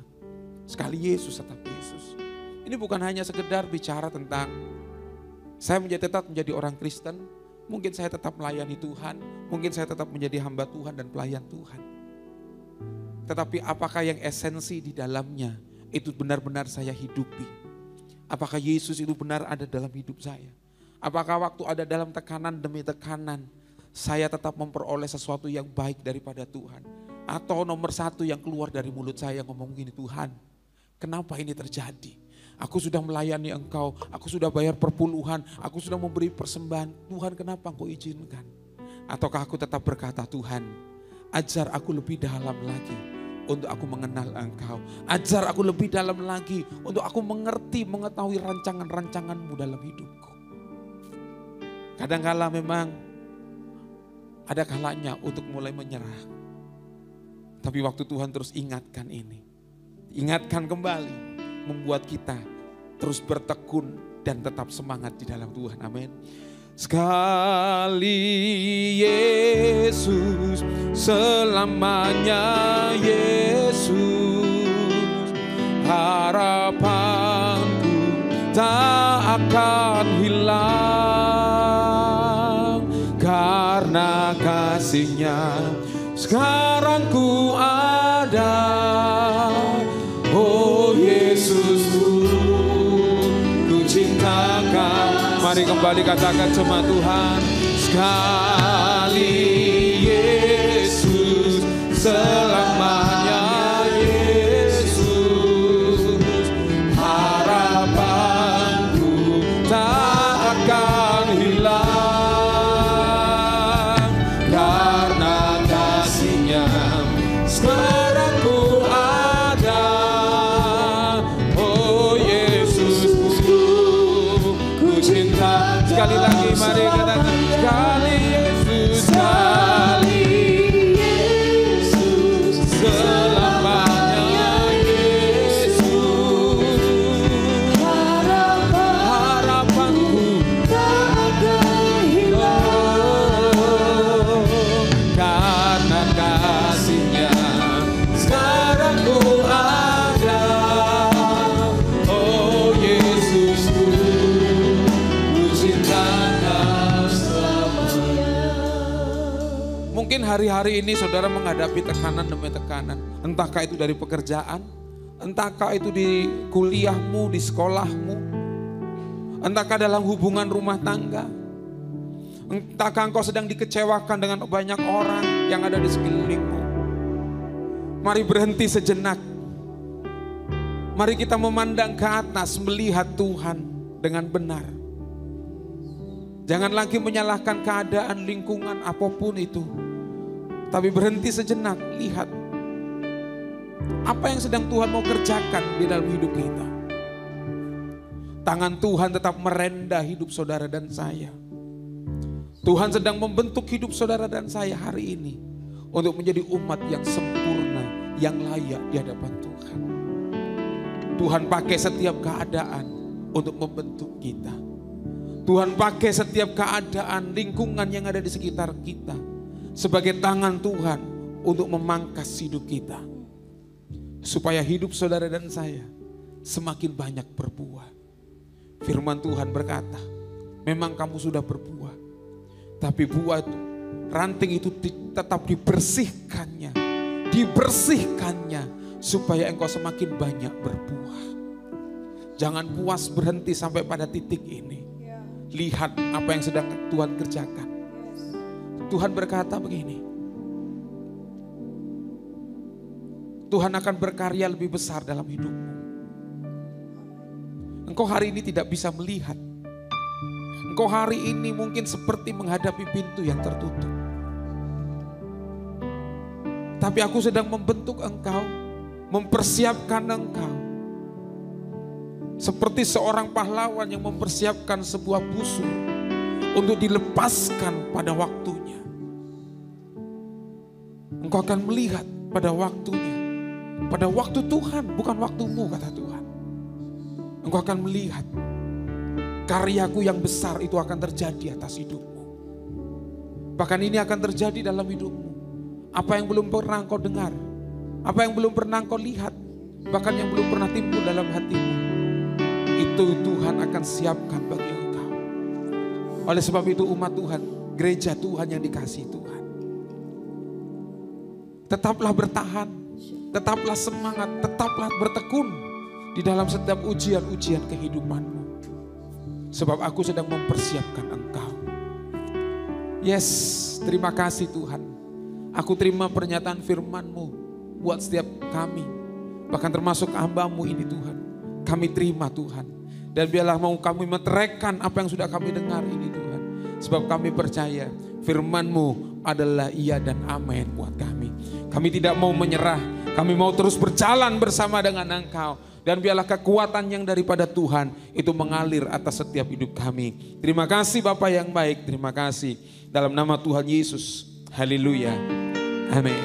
Speaker 5: Sekali Yesus tetap Yesus. Ini bukan hanya sekedar bicara tentang saya tetap menjadi orang Kristen. Mungkin saya tetap melayani Tuhan. Mungkin saya tetap menjadi hamba Tuhan dan pelayan Tuhan. Tetapi apakah yang esensi di dalamnya itu benar-benar saya hidupi? Apakah Yesus itu benar ada dalam hidup saya? Apakah waktu ada dalam tekanan demi tekanan, saya tetap memperoleh sesuatu yang baik daripada Tuhan? Atau nomor satu yang keluar dari mulut saya ngomong gini, Tuhan kenapa ini terjadi? Aku sudah melayani Engkau, aku sudah bayar perpuluhan, aku sudah memberi persembahan. Tuhan kenapa Engkau izinkan? Ataukah aku tetap berkata, Tuhan ajar aku lebih dalam lagi untuk aku mengenal Engkau. Ajar aku lebih dalam lagi untuk aku mengetahui rancangan-rancangan-Mu dalam hidupku. Kadang-kala memang ada kalanya untuk mulai menyerah. Tapi waktu Tuhan terus ingatkan ini. Ingatkan kembali. Membuat kita terus bertekun dan tetap semangat di dalam Tuhan. Amin. Sekali Yesus, selamanya Yesus, harapanku tak akan hilang. Karena kasih-Nya sekarang ku ada. Oh Yesusku, ku cinta Kau. Mari kembali katakan sama Tuhan. Sekali Yesus, selamanya Yesus, harapanku tak akan hilang. Karena kasih-Nya sekarang ku ada. Oh Yesusku, ku cinta. Sekali lagi mari katakan. Sekali Yesus, sekali Yesus, selamanya hari-hari ini saudara menghadapi tekanan demi tekanan. Entahkah itu dari pekerjaan, entahkah itu di kuliahmu, di sekolahmu, entahkah dalam hubungan rumah tangga, entahkah engkau sedang dikecewakan dengan banyak orang yang ada di sekelilingmu. Mari berhenti sejenak. Mari kita memandang ke atas, melihat Tuhan dengan benar. Jangan lagi menyalahkan keadaan, lingkungan, apapun itu. Tapi berhenti sejenak, lihat apa yang sedang Tuhan mau kerjakan di dalam hidup kita. Tangan Tuhan tetap merendah hidup saudara dan saya. Tuhan sedang membentuk hidup saudara dan saya hari ini untuk menjadi umat yang sempurna, yang layak di hadapan Tuhan. Tuhan pakai setiap keadaan untuk membentuk kita. Tuhan pakai setiap keadaan, lingkungan yang ada di sekitar kita sebagai tangan Tuhan untuk memangkas hidup kita. Supaya hidup saudara dan saya semakin banyak berbuah. Firman Tuhan berkata, memang kamu sudah berbuah, tapi buah itu, ranting itu tetap dibersihkannya supaya engkau semakin banyak berbuah. Jangan puas berhenti sampai pada titik ini. Lihat apa yang sedang Tuhan kerjakan. Tuhan berkata begini, Tuhan akan berkarya lebih besar dalam hidupmu. Engkau hari ini tidak bisa melihat. Engkau hari ini mungkin seperti menghadapi pintu yang tertutup. Tapi aku sedang membentuk engkau, mempersiapkan engkau. Seperti seorang pahlawan yang mempersiapkan sebuah busur untuk dilepaskan pada waktunya. Engkau akan melihat pada waktunya. Pada waktu Tuhan, bukan waktumu, kata Tuhan. Engkau akan melihat karyaku yang besar itu akan terjadi atas hidupmu. Bahkan ini akan terjadi dalam hidupmu. Apa yang belum pernah engkau dengar, apa yang belum pernah engkau lihat, bahkan yang belum pernah timbul dalam hatimu, itu Tuhan akan siapkan bagi engkau. Oleh sebab itu umat Tuhan, gereja Tuhan yang dikasihi Tuhan, tetaplah bertahan, tetaplah semangat, tetaplah bertekun di dalam setiap ujian-ujian kehidupanmu. Sebab aku sedang mempersiapkan engkau. Yes, terima kasih Tuhan. Aku terima pernyataan firman-Mu buat setiap kami. Bahkan termasuk hamba-Mu ini Tuhan. Kami terima Tuhan. Dan biarlah mau kami meteraikan apa yang sudah kami dengar ini Tuhan. Sebab kami percaya firman-Mu adalah iya dan amin buat kami. Kami tidak mau menyerah. Kami mau terus berjalan bersama dengan Engkau. Dan biarlah kekuatan yang daripada Tuhan itu mengalir atas setiap hidup kami. Terima kasih Bapa yang baik. Terima kasih. Dalam nama Tuhan Yesus. Haleluya. Amin.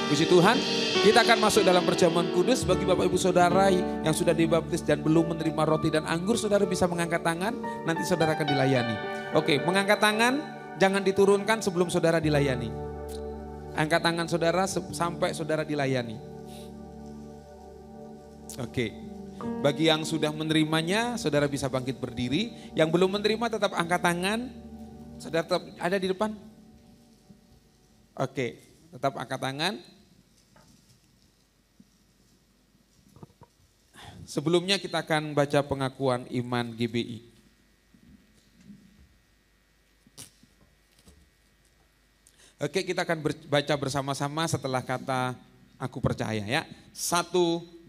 Speaker 5: Puji Tuhan, kita akan masuk dalam perjamuan kudus. Bagi Bapak Ibu Saudara yang sudah dibaptis dan belum menerima roti dan anggur, saudara bisa mengangkat tangan, nanti saudara akan dilayani. Oke, mengangkat tangan, jangan diturunkan sebelum saudara dilayani. Angkat tangan saudara sampai saudara dilayani. Oke, bagi yang sudah menerimanya, saudara bisa bangkit berdiri. Yang belum menerima tetap angkat tangan, saudara tetap ada di depan. Oke, tetap angkat tangan. Sebelumnya kita akan baca pengakuan iman GBI. Oke, kita akan baca bersama-sama setelah kata aku percaya ya. 1, 2,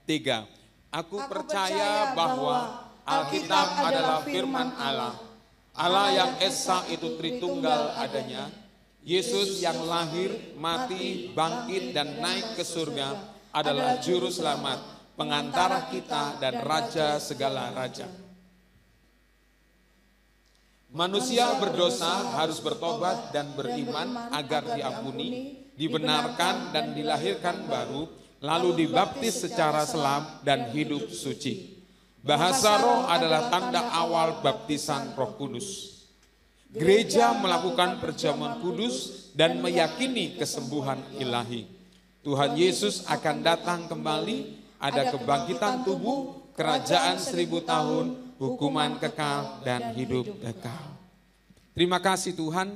Speaker 5: 3. Aku percaya bahwa Alkitab adalah firman Allah. Allah yang esa itu Tritunggal adanya. Yesus yang lahir, mati, bangkit dan naik ke surga adalah juru selamat, pengantara kita dan raja segala raja. Manusia berdosa harus bertobat dan beriman agar diampuni, dibenarkan dan dilahirkan baru, lalu dibaptis secara selam dan hidup suci. Bahasa roh adalah tanda awal baptisan Roh Kudus. Gereja melakukan perjamuan kudus dan meyakini kesembuhan ilahi. Tuhan Yesus akan datang kembali, ada kebangkitan tubuh, kerajaan 1000 tahun, hukuman kekal dan hidup kekal. Terima kasih Tuhan.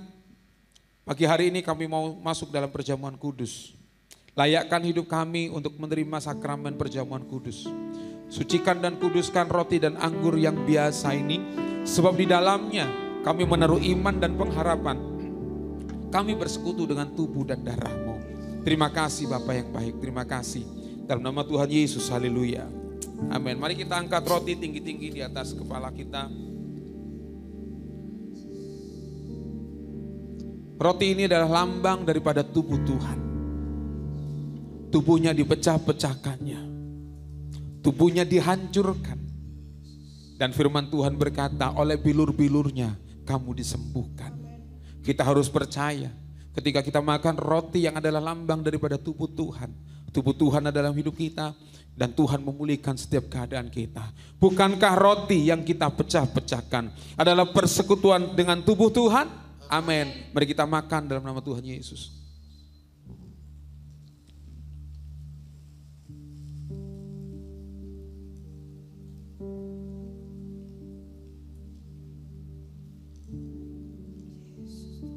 Speaker 5: Pagi hari ini kami mau masuk dalam perjamuan kudus. Layakkan hidup kami untuk menerima sakramen perjamuan kudus. Sucikan dan kuduskan roti dan anggur yang biasa ini, sebab di dalamnya kami menaruh iman dan pengharapan. Kami bersekutu dengan tubuh dan darah-Mu. Terima kasih Bapa yang baik, terima kasih. Dalam nama Tuhan Yesus, haleluya. Amin. Mari kita angkat roti tinggi-tinggi di atas kepala kita. Roti ini adalah lambang daripada tubuh Tuhan. Tubuhnya dipecah-pecahkannya. Tubuhnya dihancurkan. Dan firman Tuhan berkata, oleh bilur-bilurnya kamu disembuhkan. Kita harus percaya ketika kita makan roti yang adalah lambang daripada tubuh Tuhan. Tubuh Tuhan adalah hidup kita dan Tuhan memulihkan setiap keadaan kita. Bukankah roti yang kita pecah-pecahkan adalah persekutuan dengan tubuh Tuhan? Amin. Mari kita makan dalam nama Tuhan Yesus.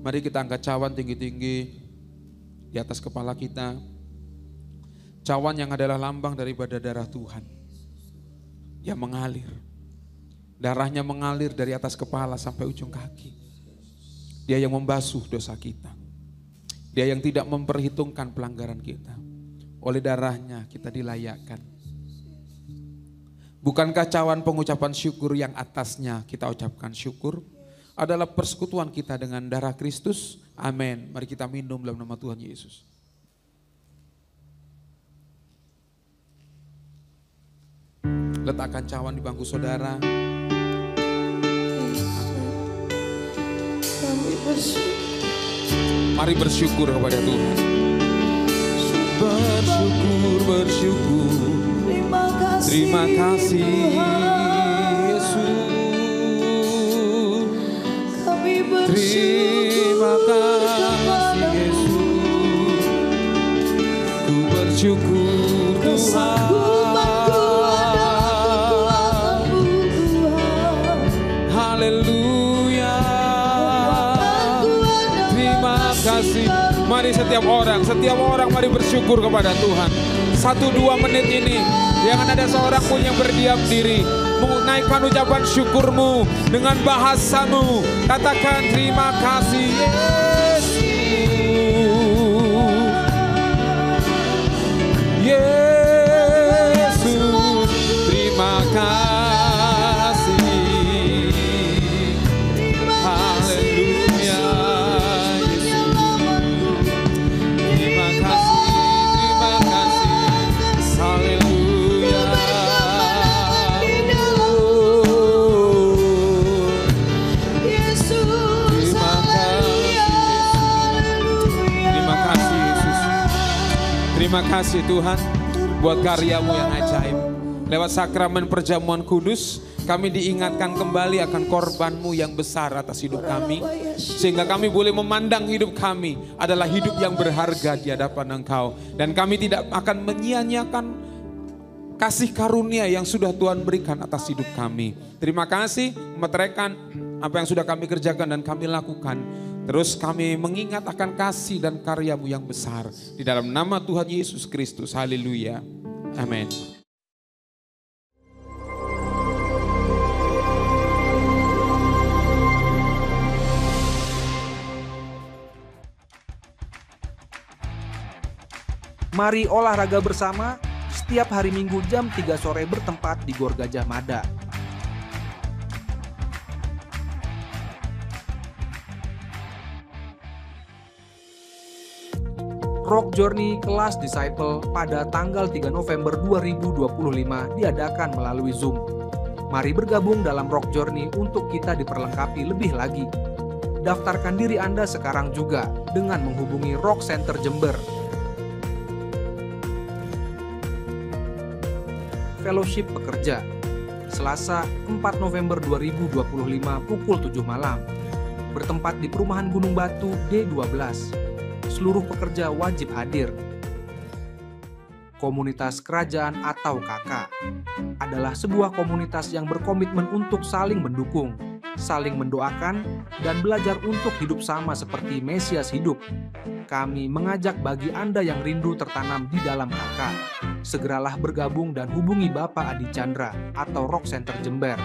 Speaker 5: Mari kita angkat cawan tinggi-tinggi di atas kepala kita. Cawan yang adalah lambang daripada darah Tuhan yang mengalir. Darahnya mengalir dari atas kepala sampai ujung kaki. Dia yang membasuh dosa kita. Dia yang tidak memperhitungkan pelanggaran kita. Oleh darahnya kita dilayakkan. Bukankah cawan pengucapan syukur yang atasnya kita ucapkan syukur adalah persekutuan kita dengan darah Kristus? Amin. Mari kita minum dalam nama Tuhan Yesus. Letakkan cawan di bangku saudara. Mari bersyukur kepada Tuhan. Bersyukur. Terima kasih Yesus. Terima kasih Yesus. Ku bersyukur Tuhan. Haleluya. Terima kasih. Mari setiap orang mari bersyukur kepada Tuhan. 1-2 menit ini, jangan ada seorang pun yang berdiam diri. Menaikkan ucapan syukurmu dengan bahasamu. Katakan terima kasih Yesus. Yesus, terima kasih. Haleluya. Terima kasih, terima kasih. Haleluya. Terima kasih Tuhan buat karya-Mu yang ajaib. Lewat sakramen perjamuan kudus, kami diingatkan kembali akan korban-Mu yang besar atas hidup kami. Sehingga kami boleh memandang hidup kami adalah hidup yang berharga di hadapan Engkau. Dan kami tidak akan menyia-nyiakan kasih karunia yang sudah Tuhan berikan atas hidup kami. Terima kasih meteraikan apa yang sudah kami kerjakan dan kami lakukan. Terus kami mengingat akan kasih dan karya-Mu yang besar. Di dalam nama Tuhan Yesus Kristus. Haleluya. Amin.
Speaker 6: Mari olahraga bersama setiap hari Minggu jam 3 sore bertempat di Gor Gajah Mada. Rock Journey kelas Disciple pada tanggal 3 November 2025 diadakan melalui Zoom. Mari bergabung dalam Rock Journey untuk kita diperlengkapi lebih lagi. Daftarkan diri Anda sekarang juga dengan menghubungi Rock Center Jember. Fellowship Pekerja, Selasa 4 November 2025 pukul 7 malam. Bertempat di Perumahan Gunung Batu D12. Seluruh pekerja wajib hadir. Komunitas Kerajaan atau KK adalah sebuah komunitas yang berkomitmen untuk saling mendukung, saling mendoakan, dan belajar untuk hidup sama seperti Mesias hidup. Kami mengajak bagi Anda yang rindu tertanam di dalam kakak, segeralah bergabung dan hubungi Bapak Adi Chandra atau Rock Center Jember.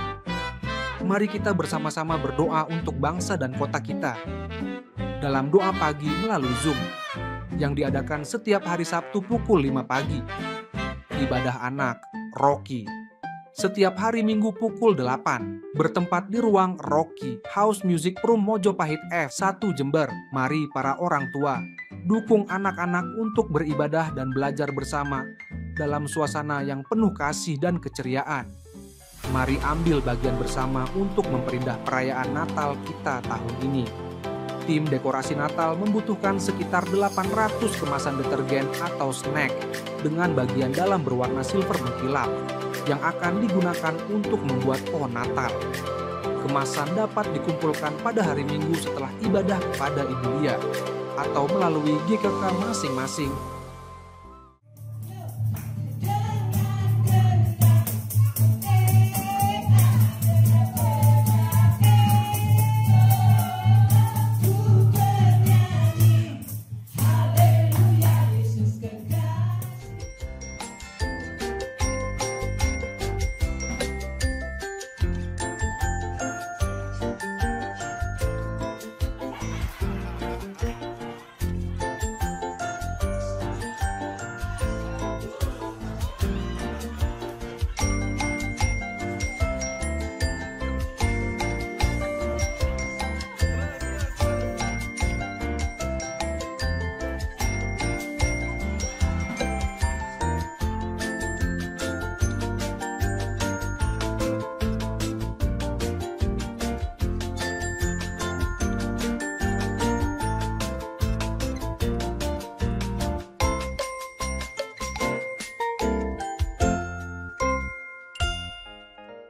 Speaker 6: Mari kita bersama-sama berdoa untuk bangsa dan kota kita dalam doa pagi melalui Zoom yang diadakan setiap hari Sabtu pukul 5 pagi. Ibadah anak, Rocky, setiap hari Minggu pukul 8, bertempat di ruang Rocky House Music Room Mojopahit F1 Jember. Mari para orang tua, dukung anak-anak untuk beribadah dan belajar bersama dalam suasana yang penuh kasih dan keceriaan. Mari ambil bagian bersama untuk memperindah perayaan Natal kita tahun ini. Tim dekorasi Natal membutuhkan sekitar 800 kemasan detergen atau snack dengan bagian dalam berwarna silver mengkilap yang akan digunakan untuk membuat pohon Natal. Kemasan dapat dikumpulkan pada hari Minggu setelah ibadah kepada Ibu Lia atau melalui GKK masing-masing.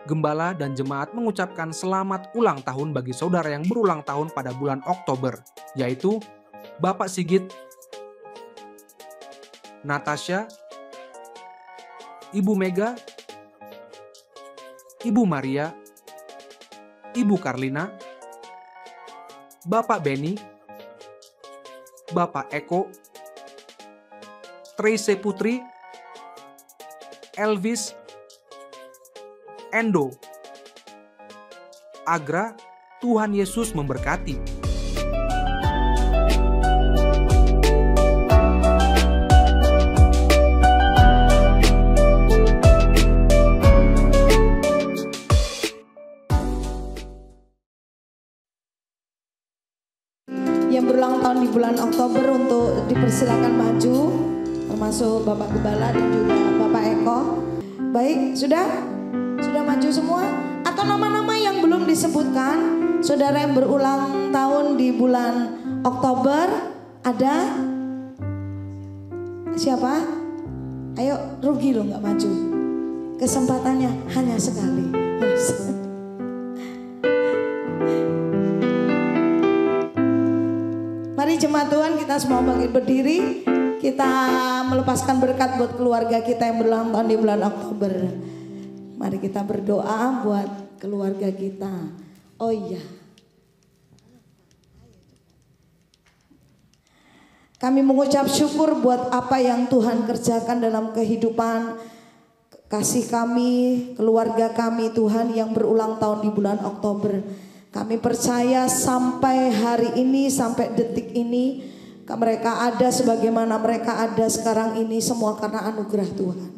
Speaker 6: Gembala dan jemaat mengucapkan selamat ulang tahun bagi saudara yang berulang tahun pada bulan Oktober, yaitu Bapak Sigit, Natasha, Ibu Mega, Ibu Maria, Ibu Karlina, Bapak Benny, Bapak Eko, Tracy Putri, Elvis, Endo, Agra. Tuhan Yesus memberkati.
Speaker 2: Yang berulang tahun di bulan Oktober untuk dipersilakan maju, termasuk Bapak Gembala dan juga Bapak Eko. Baik, sudah maju semua? Atau nama-nama yang belum disebutkan, saudara yang berulang tahun di bulan Oktober, ada? Siapa? Ayo, rugi loh nggak maju. Kesempatannya hanya sekali. Mari jemaat Tuhan, kita semua bangkit berdiri. Kita melepaskan berkat buat keluarga kita yang berulang tahun di bulan Oktober. Mari kita berdoa buat keluarga kita. Oh iya. Kami mengucap syukur buat apa yang Tuhan kerjakan dalam kehidupan kasih kami, keluarga kami Tuhan yang berulang tahun di bulan Oktober. Kami percaya sampai hari ini, sampai detik ini, mereka ada sebagaimana mereka ada sekarang ini semua karena anugerah Tuhan.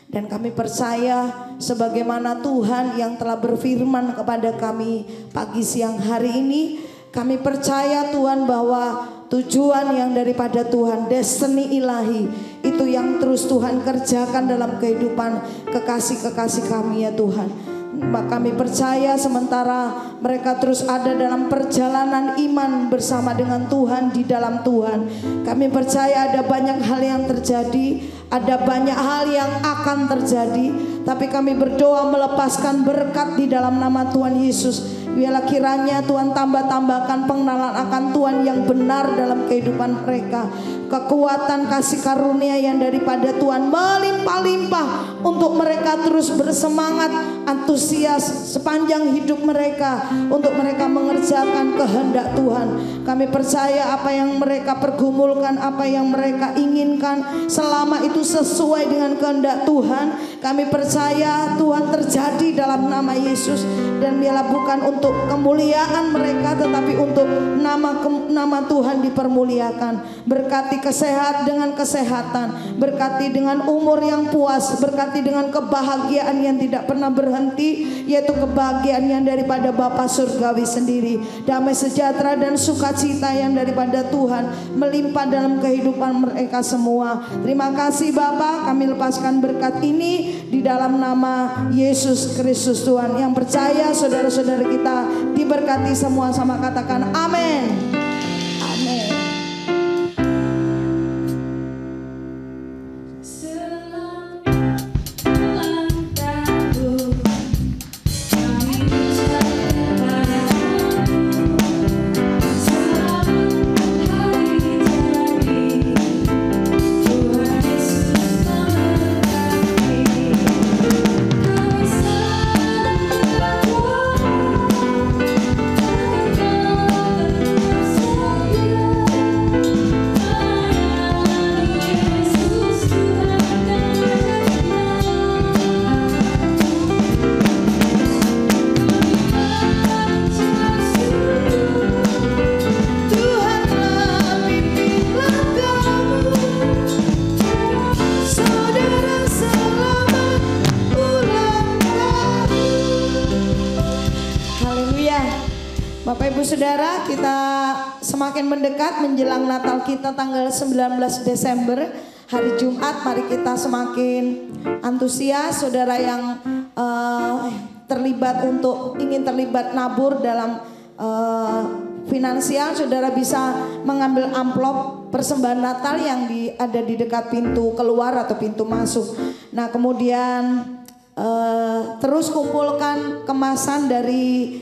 Speaker 2: Dan kami percaya sebagaimana Tuhan yang telah berfirman kepada kami pagi siang hari ini, kami percaya Tuhan bahwa tujuan yang daripada Tuhan, destiny ilahi, itu yang terus Tuhan kerjakan dalam kehidupan kekasih-kekasih kami ya Tuhan. Kami percaya sementara mereka terus ada dalam perjalanan iman bersama dengan Tuhan di dalam Tuhan. Kami percaya ada banyak hal yang terjadi, ada banyak hal yang akan terjadi. Tapi kami berdoa melepaskan berkat di dalam nama Tuhan Yesus. Biarlah kiranya Tuhan tambah-tambahkan pengenalan akan Tuhan yang benar dalam kehidupan mereka. kekuatan kasih karunia yang daripada Tuhan melimpah-limpah untuk mereka terus bersemangat, antusias sepanjang hidup mereka untuk mereka mengerjakan kehendak Tuhan. Kami percaya apa yang mereka pergumulkan, apa yang mereka inginkan, selama itu sesuai dengan kehendak Tuhan, kami percaya Tuhan terjadi dalam nama Yesus. Dan biarlah bukan untuk kemuliaan mereka, tetapi untuk nama Tuhan dipermuliakan. Berkati dengan kesehatan, berkati dengan umur yang puas, berkati dengan kebahagiaan yang tidak pernah berhenti, yaitu kebahagiaan yang daripada Bapa Surgawi sendiri. Damai sejahtera dan sukacita yang daripada Tuhan melimpah dalam kehidupan mereka semua. Terima kasih Bapa, kami lepaskan berkat ini di dalam nama Yesus Kristus Tuhan. Yang percaya saudara-saudara kita diberkati semua, sama katakan amin. Amin. Bapak Ibu Saudara, kita semakin mendekat menjelang Natal kita tanggal 19 Desember, hari Jumat. Mari kita semakin antusias, saudara yang ingin terlibat nabur dalam finansial, saudara bisa mengambil amplop persembahan Natal yang ada di dekat pintu keluar atau pintu masuk. Nah, kemudian terus kumpulkan kemasan dari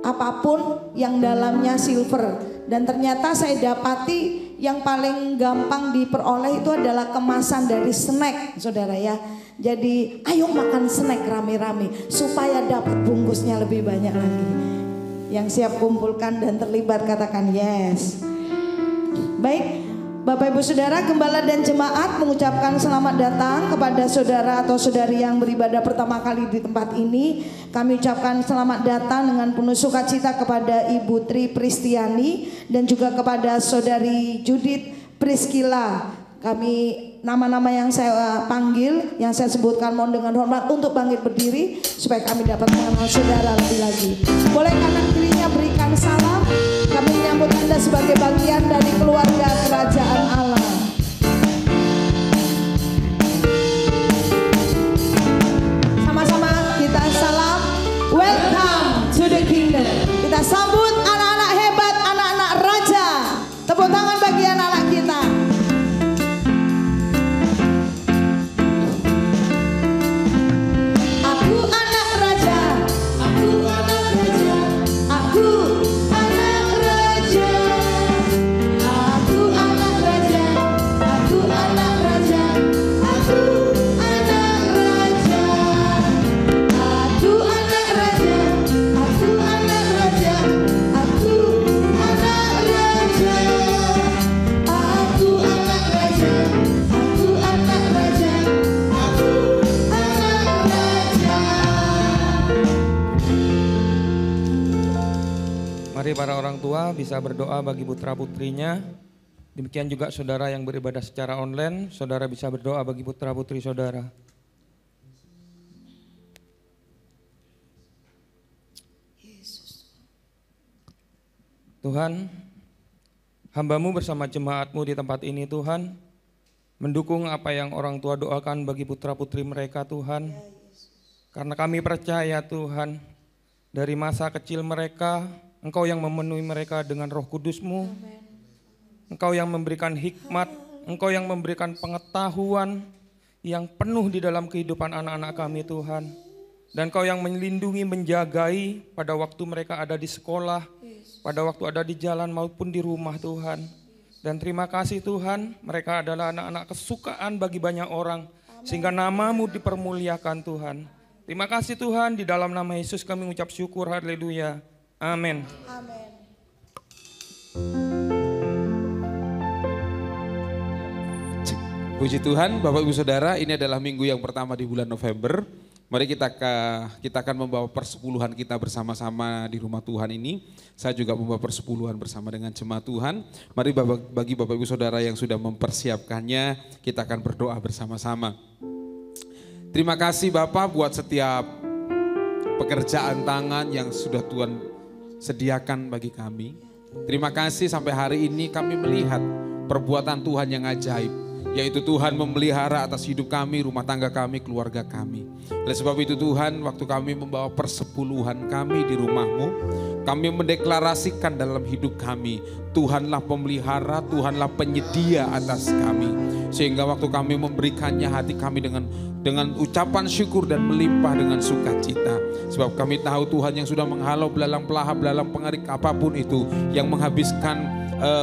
Speaker 2: apapun yang dalamnya silver. Dan ternyata saya dapati yang paling gampang diperoleh itu adalah kemasan dari snack, saudara ya. Jadi ayo makan snack rame-rame supaya dapat bungkusnya lebih banyak lagi. Yang siap kumpulkan dan terlibat katakan yes. Baik, Bapak Ibu Saudara, gembala dan jemaat mengucapkan selamat datang kepada saudara atau saudari yang beribadah pertama kali di tempat ini. Kami ucapkan selamat datang dengan penuh sukacita kepada Ibu Tri Pristiani dan juga kepada saudari Judith Priskila. Kami nama-nama yang saya panggil, yang saya sebutkan, mohon dengan hormat untuk bangkit berdiri supaya kami dapat mengenal saudara lebih lagi. Boleh kanan kirinya berikan salam. Kami menyambut Anda sebagai bagian dari keluarga kerajaan Allah. Sama-sama kita salam. Welcome to the kingdom. Kita sambut anak-anak hebat, anak-anak raja. Tepuk tangan bagi anak-anak kita.
Speaker 7: Mari para orang tua bisa berdoa bagi putra-putrinya. Demikian juga saudara yang beribadah secara online, saudara bisa berdoa bagi putra-putri saudara. Tuhan, hamba-Mu bersama jemaat-Mu di tempat ini Tuhan, mendukung apa yang orang tua doakan bagi putra-putri mereka Tuhan. Karena kami percaya Tuhan, dari masa kecil mereka, Engkau yang memenuhi mereka dengan Roh Kudus-Mu. Engkau yang memberikan hikmat, Engkau yang memberikan pengetahuan yang penuh di dalam kehidupan anak-anak kami Tuhan. Dan Engkau yang melindungi, menjagai pada waktu mereka ada di sekolah, pada waktu ada di jalan maupun di rumah Tuhan. Dan terima kasih Tuhan, mereka adalah anak-anak kesukaan bagi banyak orang, sehingga nama-Mu dipermuliakan Tuhan. Terima kasih Tuhan, di dalam nama Yesus kami mengucap syukur, haleluya, amin.
Speaker 2: Amin.
Speaker 5: Puji Tuhan, Bapak Ibu Saudara, ini adalah minggu yang pertama di bulan November. Mari kita akan membawa persepuluhan kita bersama-sama di rumah Tuhan ini. Saya juga membawa persepuluhan bersama dengan jemaat Tuhan. Mari bagi Bapak Ibu Saudara yang sudah mempersiapkannya, kita akan berdoa bersama-sama. Terima kasih Bapak buat setiap pekerjaan tangan yang sudah Tuhan sediakan bagi kami. Terima kasih sampai hari ini kami melihat perbuatan Tuhan yang ajaib. Yaitu Tuhan memelihara atas hidup kami, rumah tangga kami, keluarga kami. Oleh sebab itu Tuhan, waktu kami membawa persepuluhan kami di rumah-Mu, kami mendeklarasikan dalam hidup kami, Tuhanlah pemelihara, Tuhanlah penyedia atas kami. Sehingga waktu kami memberikannya, hati kami dengan ucapan syukur dan melimpah dengan sukacita. Sebab kami tahu Tuhan yang sudah menghalau belalang pelahap, belalang pengarik apapun itu yang menghabiskan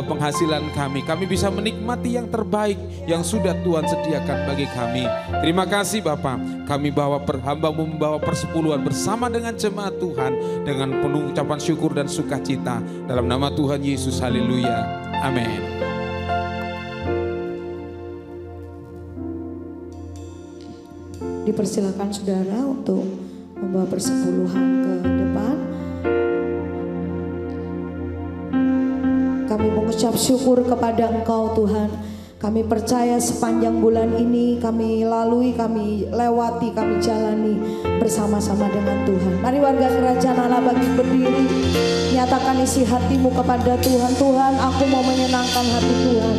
Speaker 5: penghasilan kami. Kami bisa menikmati yang terbaik yang sudah Tuhan sediakan bagi kami. Terima kasih Bapak. Kami hamba-Mu membawa persepuluhan bersama dengan jemaat Tuhan dengan penuh ucapan syukur dan sukacita. Dalam nama Tuhan Yesus, haleluya. Amin.
Speaker 2: Dipersilakan saudara untuk membawa persepuluhan ke depan. Kami mengucap syukur kepada Engkau Tuhan. Kami percaya sepanjang bulan ini kami lalui, kami lewati, kami jalani bersama-sama dengan Tuhan. Mari warga kerajaan Allah bagi berdiri. Nyatakan isi hatimu kepada Tuhan. Tuhan, aku mau menyenangkan hati Tuhan.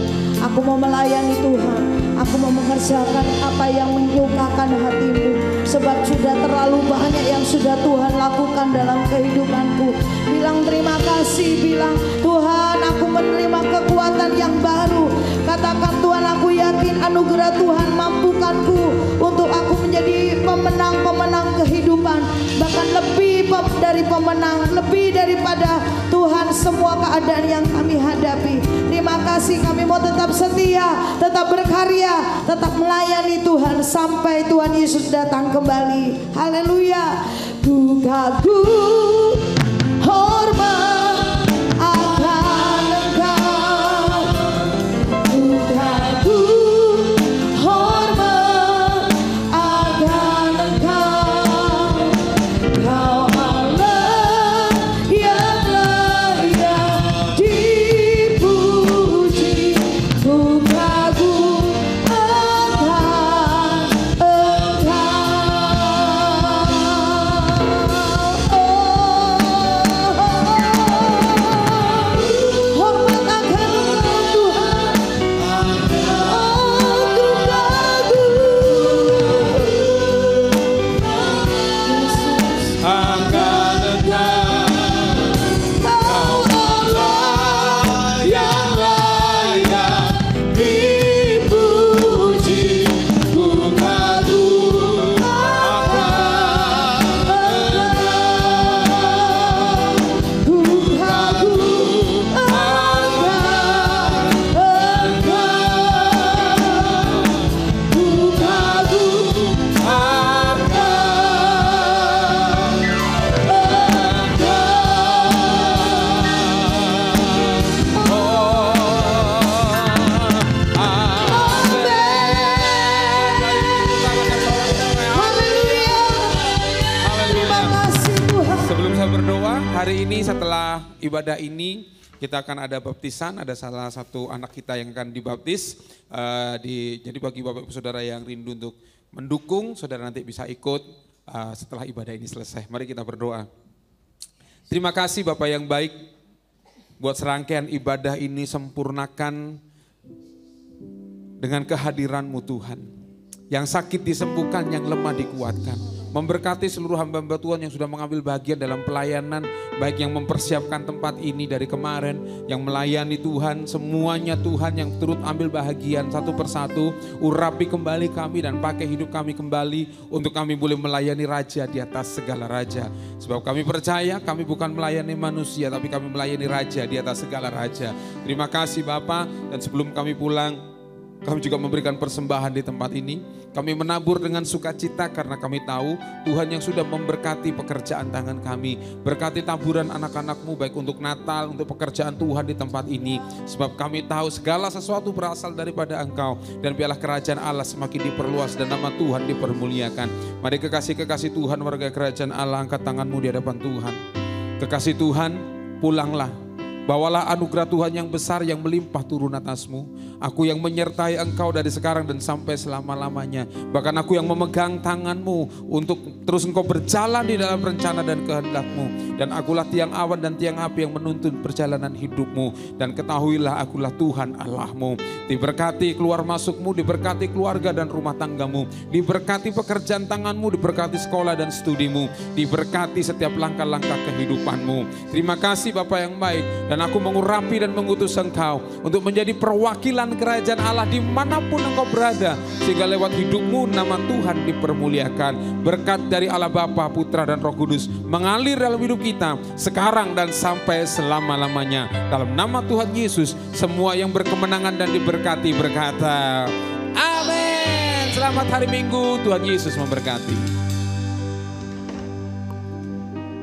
Speaker 2: Aku mau melayani Tuhan. Aku mau mengerjakan apa yang menyukakan hatimu. Sebab sudah terlalu banyak yang sudah Tuhan lakukan dalam kehidupanku. Bilang terima kasih, bilang Tuhan aku menerima kekuatan yang baru. Katakan Tuhan, aku yakin anugerah Tuhan mampukanku untuk aku menjadi pemenang-pemenang kehidupan. Bahkan lebih dari pemenang, lebih daripada Tuhan semua keadaan yang kami hadapi. Terima kasih, kami mau tetap setia, tetap berkarya, tetap melayani Tuhan sampai Tuhan Yesus datang kembali. Haleluya. Ku kagum, hormat akan Engkau. Ku kagum, hormat akan Engkau. Kau Allah yang layak dipuji. Ku kagum akan Engkau.
Speaker 5: Hari ini setelah ibadah ini kita akan ada baptisan, ada salah satu anak kita yang akan dibaptis. Jadi bagi Bapak Ibu Saudara yang rindu untuk mendukung, saudara nanti bisa ikut setelah ibadah ini selesai. Mari kita berdoa. Terima kasih Bapak yang baik buat serangkaian ibadah ini, sempurnakan dengan kehadiran-Mu Tuhan. Yang sakit disembuhkan, yang lemah dikuatkan. Memberkati seluruh hamba-hamba Tuhan yang sudah mengambil bagian dalam pelayanan, baik yang mempersiapkan tempat ini dari kemarin, yang melayani Tuhan, semuanya Tuhan yang turut ambil bahagian satu persatu. Urapi kembali kami dan pakai hidup kami kembali untuk kami boleh melayani Raja di atas segala raja. Sebab kami percaya kami bukan melayani manusia, tapi kami melayani Raja di atas segala raja. Terima kasih Bapa, dan sebelum kami pulang, kami juga memberikan persembahan di tempat ini. Kami menabur dengan sukacita karena kami tahu Tuhan yang sudah memberkati pekerjaan tangan kami. Berkati taburan anak-anak-Mu baik untuk Natal, untuk pekerjaan Tuhan di tempat ini. Sebab kami tahu segala sesuatu berasal daripada Engkau. Dan biarlah kerajaan Allah semakin diperluas dan nama Tuhan dipermuliakan. Mari kekasih-kekasih Tuhan, warga kerajaan Allah, angkat tanganmu di hadapan Tuhan. Kekasih Tuhan, pulanglah. Bawalah anugerah Tuhan yang besar yang melimpah turun atasmu. Aku yang menyertai engkau dari sekarang dan sampai selama-lamanya. Bahkan aku yang memegang tanganmu untuk terus engkau berjalan di dalam rencana dan kehendakmu. Dan akulah tiang awan dan tiang api yang menuntun perjalanan hidupmu. Dan ketahuilah akulah Tuhan Allahmu. Diberkati keluar masukmu, diberkati keluarga dan rumah tanggamu. Diberkati pekerjaan tanganmu, diberkati sekolah dan studimu. Diberkati setiap langkah-langkah kehidupanmu. Terima kasih Bapa yang baik. Dan aku mengurapi dan mengutus engkau untuk menjadi perwakilan kerajaan Allah dimanapun engkau berada. Sehingga lewat hidupmu nama Tuhan dipermuliakan. Berkat dari Allah Bapa, Putra dan Roh Kudus mengalir dalam hidup kita sekarang dan sampai selama-lamanya. Dalam nama Tuhan Yesus, semua yang berkemenangan dan diberkati berkata, amin. Selamat hari Minggu, Tuhan Yesus memberkati.